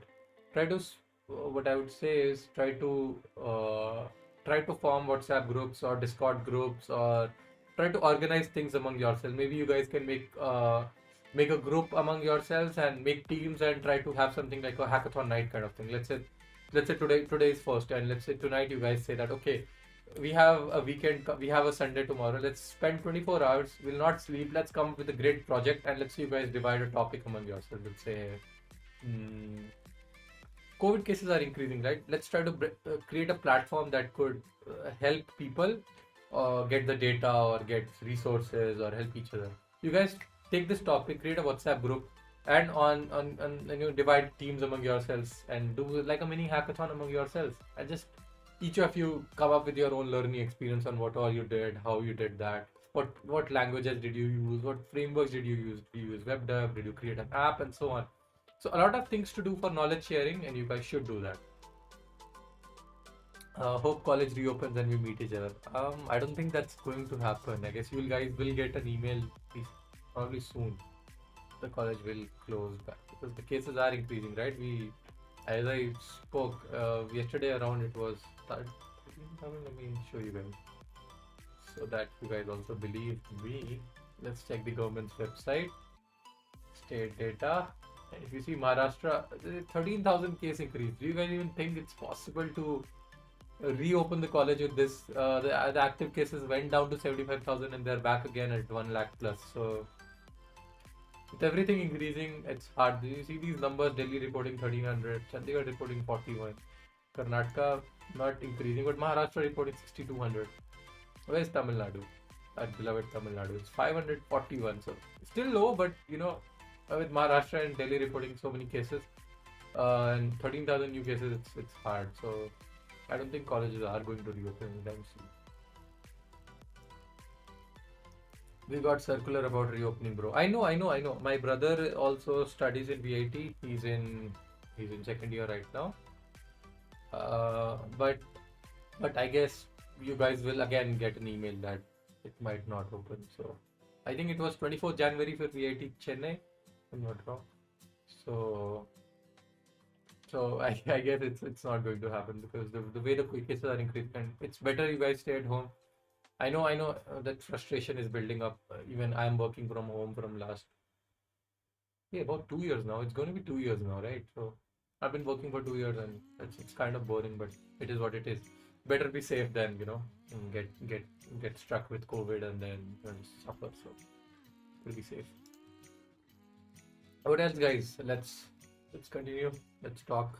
try to what I would say is try to form WhatsApp groups or Discord groups, or try to organize things among yourselves. Maybe you guys can make a group among yourselves and make teams and try to have something like a hackathon night kind of thing. Let's say today is first, and let's say tonight you guys say that, okay, we have a weekend, we have a Sunday tomorrow, let's spend 24 hours, we'll not sleep, let's come up with a great project, and let's see you guys divide a topic among yourselves. Let's say mm, COVID cases are increasing, right? Let's try to create a platform that could help people get the data or get resources or help each other. You guys take this topic, create a WhatsApp group, and divide teams among yourselves and do like a mini hackathon among yourselves, and just each of you come up with your own learning experience on what all you did, how you did that, what languages did you use, what frameworks did you use? Did you use web dev? Did you create an app, and so on? So a lot of things to do for knowledge sharing, and you guys should do that. Hope college reopens and we meet each other. I don't think that's going to happen. I guess you guys will get an email probably soon. The college will close back because the cases are increasing, right? As I spoke yesterday around, it was 13,000. Let me show you guys so that you guys also believe me. Let's check the government's website, state data. And if you see Maharashtra, 13,000 case increase. Do you guys even think it's possible to reopen the college with this? The active cases went down to 75,000 and they're back again at 1 lakh plus. So with everything increasing, it's hard. Do you see these numbers? Delhi reporting 1300, Chandigarh reporting 41, Karnataka not increasing, but Maharashtra reporting 6200. Where's Tamil Nadu? Our beloved Tamil Nadu. It's 541. So still low, but with Maharashtra and Delhi reporting so many cases and 13,000 new cases, it's hard. So I don't think colleges are going to reopen anytime soon. We got circular about reopening, bro. I know. My brother also studies in VIT. He's in second year right now. But I guess you guys will again get an email that it might not open. So I think it was 24th January for VIT Chennai. I'm not wrong. So I guess it's not going to happen because the way the cases are increasing, and it's better you guys stay at home. I know that frustration is building up. Even I'm working from home from last, yeah, about 2 years now. It's going to be 2 years now, right? So I've been working for 2 years, and it's kind of boring, but it is what it is. Better be safe than and get struck with COVID and then suffer. So we'll be safe. What else, guys? Let's continue. Let's talk.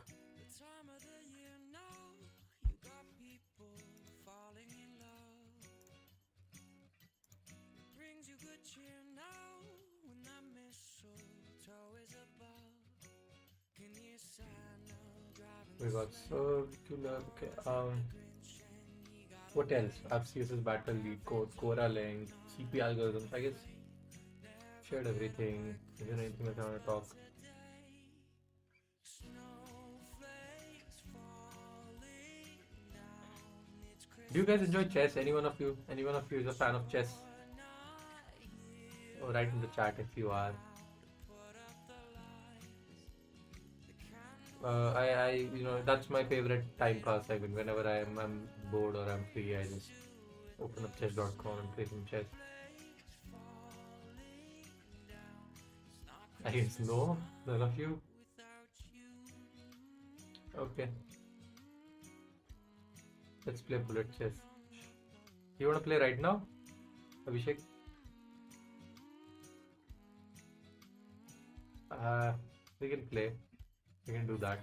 We got circular. Okay. What else? FCS's battle lead code, Cora length, CP algorithms. I guess shared everything. Is there anything else I want to talk? Do you guys enjoy chess? Any one of you? Any one of you is a fan of chess? Or write in the chat if you are. That's my favorite time pass. I mean, whenever I'm bored or I'm free, I just open up chess.com and play some chess. I guess no, none of you. Okay, let's play bullet chess. You want to play right now, Abhishek? Uh, we can play. We can do that.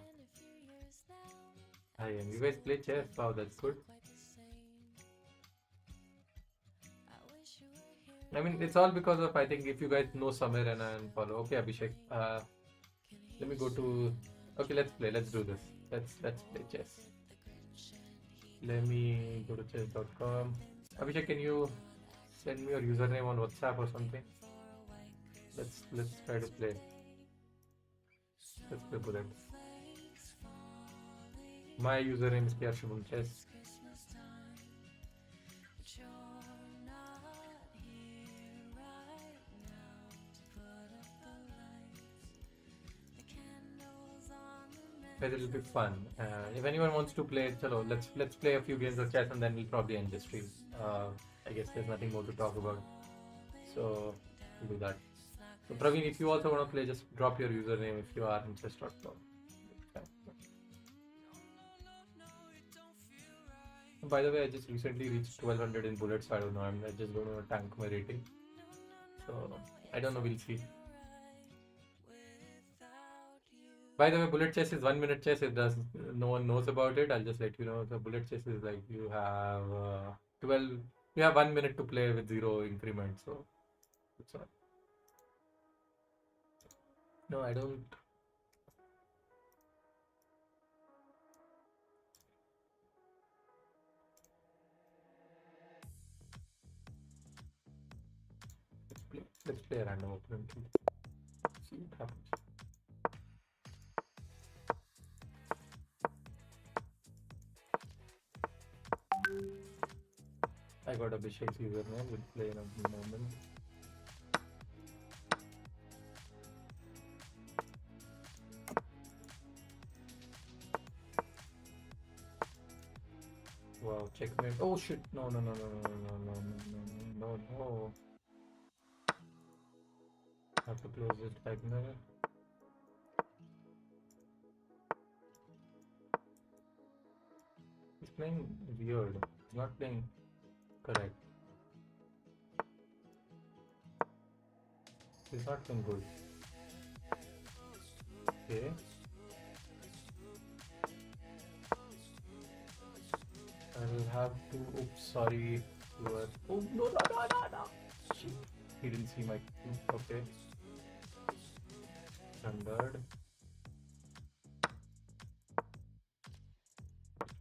I am. You guys play chess? Wow, that's good. I mean, it's all because of, I think, if you guys know Samir and follow. Okay, Abhishek. Let me go to. Okay, let's play. Let's do this. Let's play chess. Let me go to chess.com. Abhishek, can you send me your username on WhatsApp or something? Let's try to play. Let's play bullet. My username is Shubham Chess. It'll be fun. If anyone wants to play, chalo, let's play a few games of chess and then we'll probably end the stream. I guess there's nothing more to talk about, so we'll do that. So Praveen, if you also want to play, just drop your username if you are in chess.com. By the way, I just recently reached 1200 in bullets. I don't know. I'm just going to tank my rating. So I don't know. We'll see. By the way, bullet chess is 1 minute chess. If no one knows about it, I'll just let you know. The bullet chess is like you have 12. You have 1 minute to play with 0 increment. So it's all. No, I don't. Let's play a random opponent. See what happens. I got Abhishek's username. We'll play in a moment. Wow, checkmate. Oh shit! No, no, no, no, no, no, no, no, no, no. I have to close it back now. It's playing weird. It's not playing correct. It's not playing good. Okay. I will have to. Oops, sorry. You are. Oh no, no, no, no, no. Shit. He didn't see my. Okay. Standard.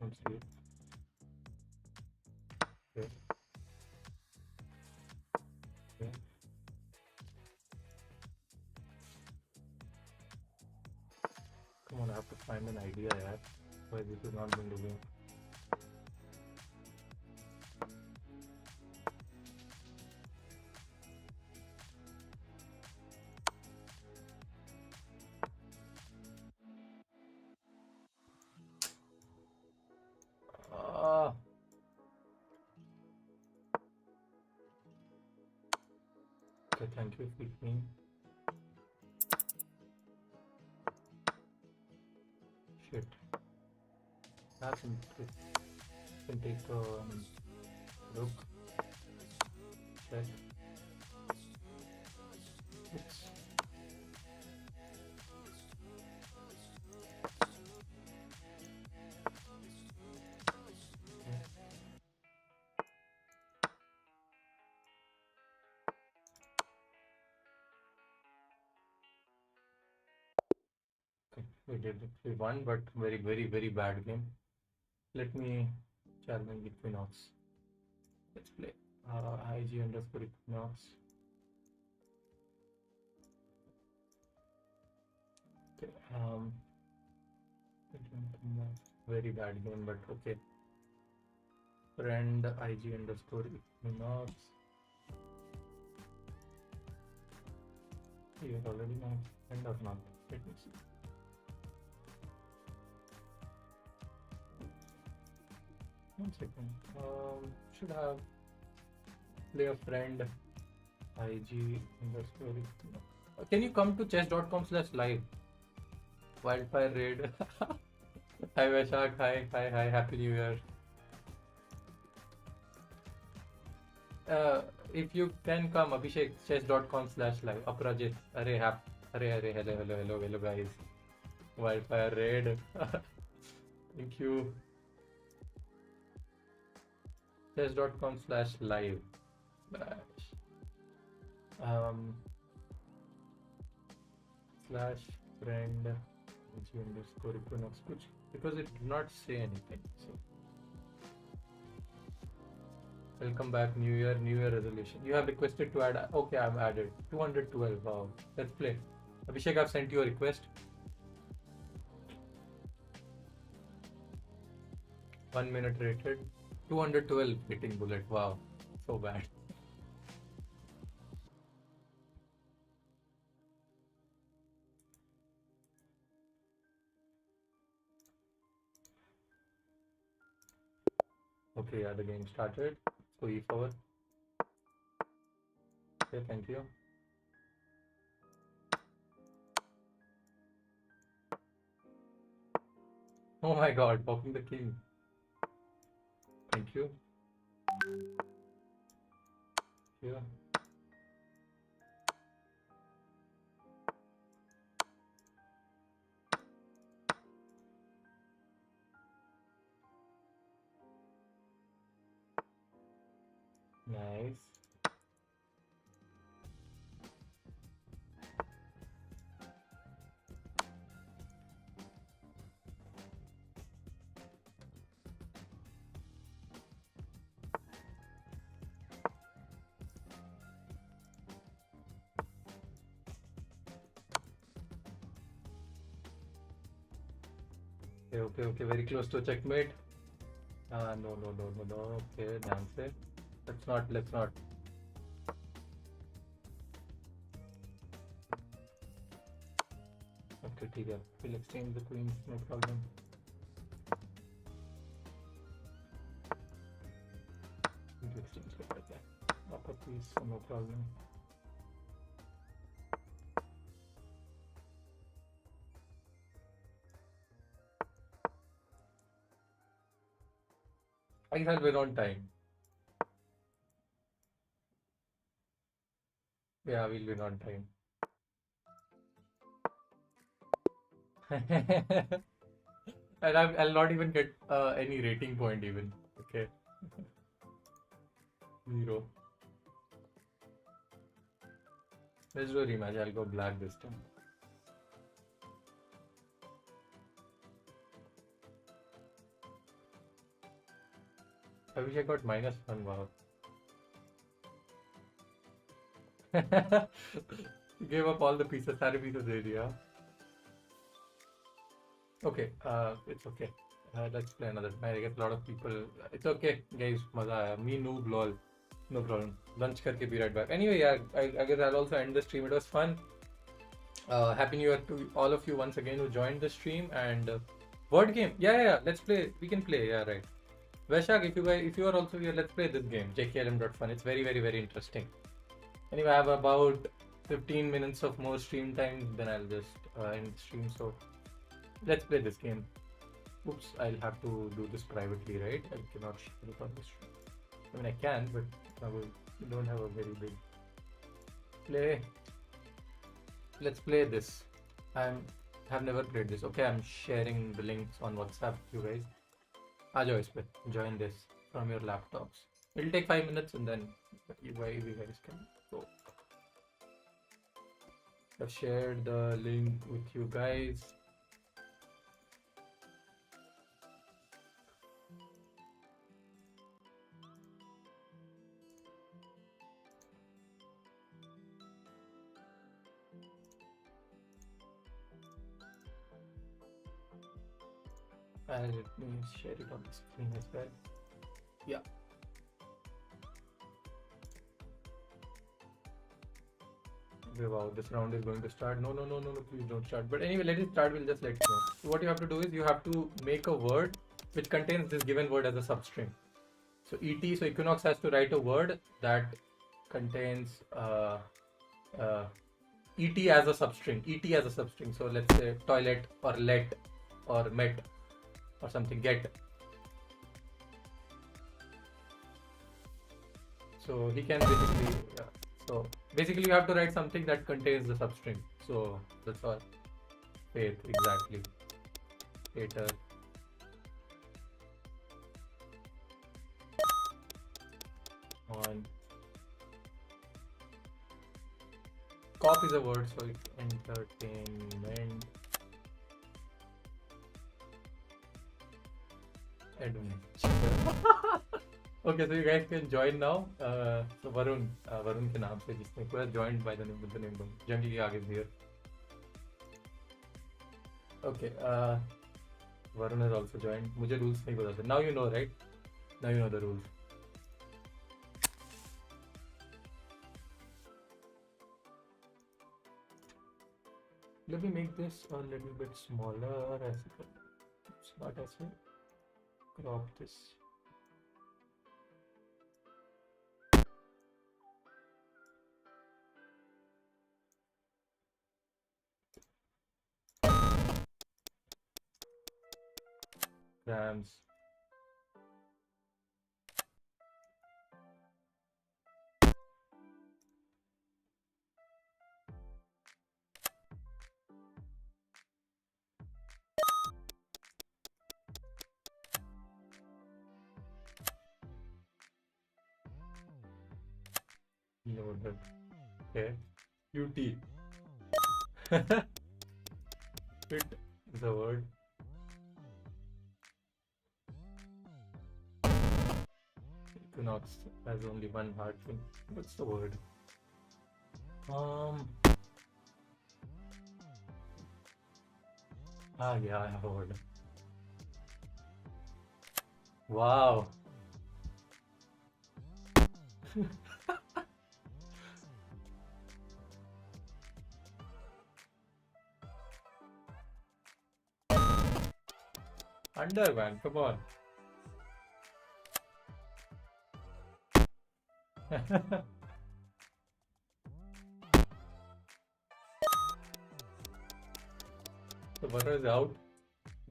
Don't see it. Okay. Okay. Come on, I have to find an idea, yaar. Why this is not going to be. Okay, thank you, feed me. Shit. That's interesting. Can take a look. Check. Oops. Okay, we did it. We won, but very, very, very bad game. Let me challenge Equinox. Let's play. IG underscore Equinox. Okay. Very bad game, but okay. Friend IG underscore Equinox. You're already my friend or not? Let me see. One second. Should have play a friend IG underscore. Can you come to chess.com/live? Wildfire raid. Hi Vaishak. Hi. Happy New Year. If you can come, Abhishek, chess.com/live. Aprajit. Hello guys. Wildfire raid. Thank you. chess.com/live. Slash friend underscore Equinox, because it did not say anything. So welcome back, New Year resolution. You have requested to add. Okay, I'm added. 212. Wow. Let's play. Abhishek, I've sent you a request. 1 minute rated. 212 hitting bullet. Wow. So bad. Okay, yeah, the game started. So E4. Okay, thank you. Oh my god, popping the king. Thank you. Here. Nice. Okay, very close to checkmate. No. Okay, dance. Let's not. Okay, ठीक है. We'll exchange the queens, no problem. We'll exchange कर लेते हैं. Upper piece, no problem. I guess I'll win on time. Yeah, we'll win on time. And I'll not even get any rating point even. Okay. 0. Let's do a rematch. I'll go black this time. I wish I got -1. Wow. Gave up all the pieces. सारे pieces दे दिया. Okay, it's okay. Let's play another. I get a lot of people. It's okay, guys. मजा आया. Me noob lol. No problem. Lunch करके be right back. Anyway, yeah, I guess I'll also end the stream. It was fun. Happy New Year to all of you once again who joined the stream. And word game. Yeah. Let's play. We can play. Yeah, right. Vaishak, if you are also here, let's play this game. jklm.fun. It's very, very, very interesting. Anyway, I have about 15 minutes of more stream time, then I'll just end the stream. So let's play this game. Oops, I'll have to do this privately, right? I cannot share it on the stream. I mean, I can, but we don't have a very big play. Let's play this. Have never played this. Okay, I'm sharing the links on WhatsApp, you guys. Aajo is पे. Join this from your laptops. It'll take 5 minutes and then you guys can go. I've shared the link with you guys. And let me share it on the screen as well. Yeah. Okay, wow, this round is going to start. No, please don't start. But anyway, let it start. We'll just let you know. So what you have to do is you have to make a word which contains this given word as a substring. So ET, so Equinox has to write a word that contains ET as a substring. ET as a substring. So let's say toilet or let or met or something, get. So he can basically, so basically you have to write something that contains the substring. So that's all. Faith, exactly. Hater. On. Cop is a word, so it's entertainment. Okay, so you guys can join now. So Varun के नाम से जिसने पूरा joined by the name Junkie के आगे here. Okay, Varun has also joined. मुझे rules नहीं पता थे. Now you know, right? Now you know the rules. Let me make this a little bit smaller. It's not as well. Crop this. Grams. Loaded. Okay. UT. Fit is a word. Equinox has only one hard thing. What's the word? Yeah, I have a word. Wow. Under, man, come on. So Butter is out.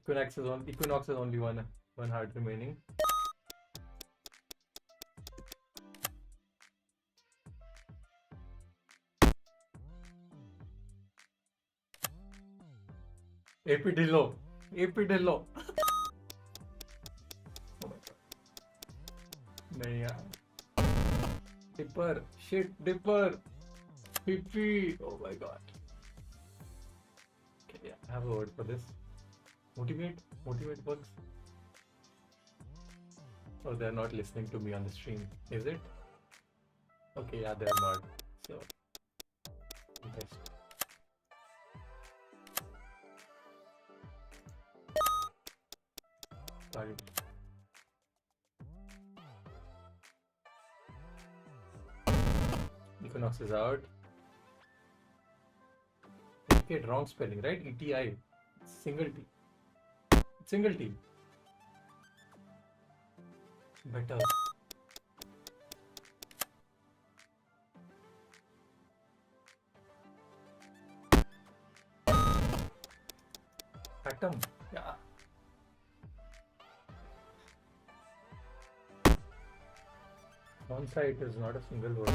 Equinox is only one heart remaining. Epidillo. Oh my god. नहीं यार. Dipper. Shit. Dipper. Pippi. Oh my god. Okay, yeah, I have a word for this. Motivate works. Oh, they're not listening to me on the stream. Is it? Okay, yeah, they're not. So, best. Sorry. Equinox is out. Okay, wrong spelling, right? ETI. Single T. Single T. Better. Atom. Yeah. On-site is not a single word.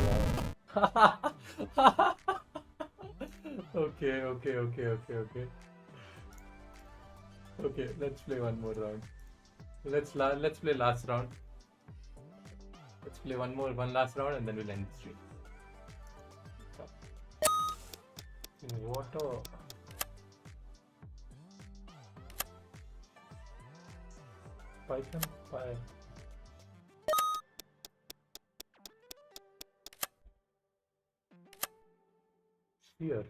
Wow. Okay, okay, okay, okay, okay. Okay, let's play one more round. Let's play last round. Let's play one last round, and then we'll end the stream. What a Python Py. Sphere.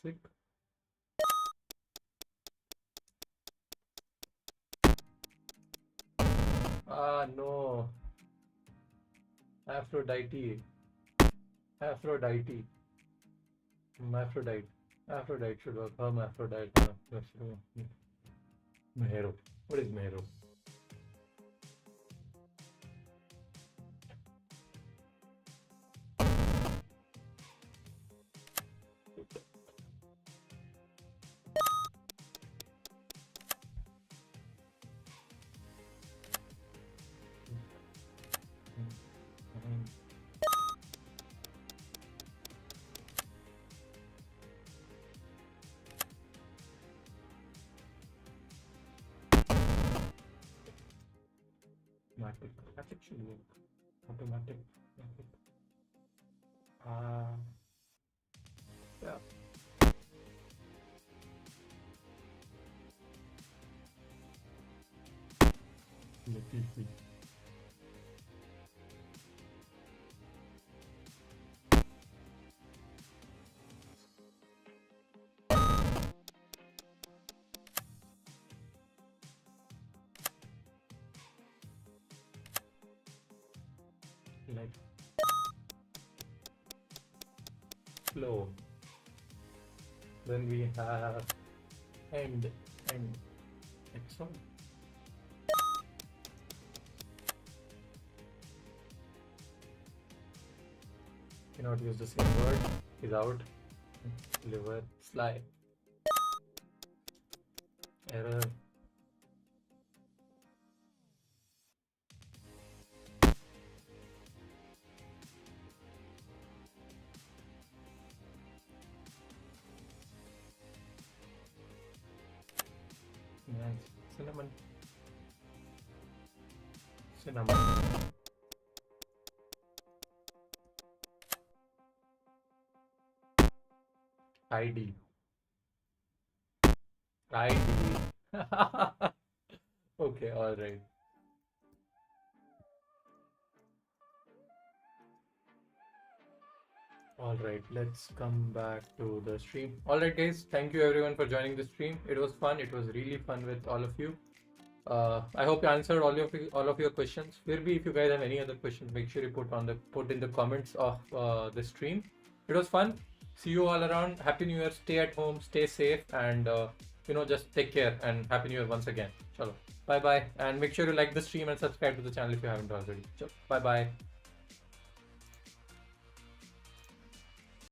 Sick. Ah, no. Aphrodite. Aphrodite. Aphrodite. Aphrodite should work. Hermaphrodite. Mehero. What is Mehero? Automatic. Automatic should work. Automatic. Yeah. Latifi. Like flow. Then we have end. Excellent. Cannot use the same word. Is out. Liver. Sly. Error. Nice. Cinnamon. ID. Okay, all right. All right, let's come back to the stream. All right, guys, thank you everyone for joining the stream. It was fun. It was really fun with all of you. I hope I answered all of your questions. Maybe if you guys have any other questions, make sure you put in the comments of the stream. It was fun. See you all around. Happy New Year. Stay at home. Stay safe, and just take care. And Happy New Year once again. Chalo. Bye bye. And make sure you like the stream and subscribe to the channel if you haven't already. Chalo. Bye bye.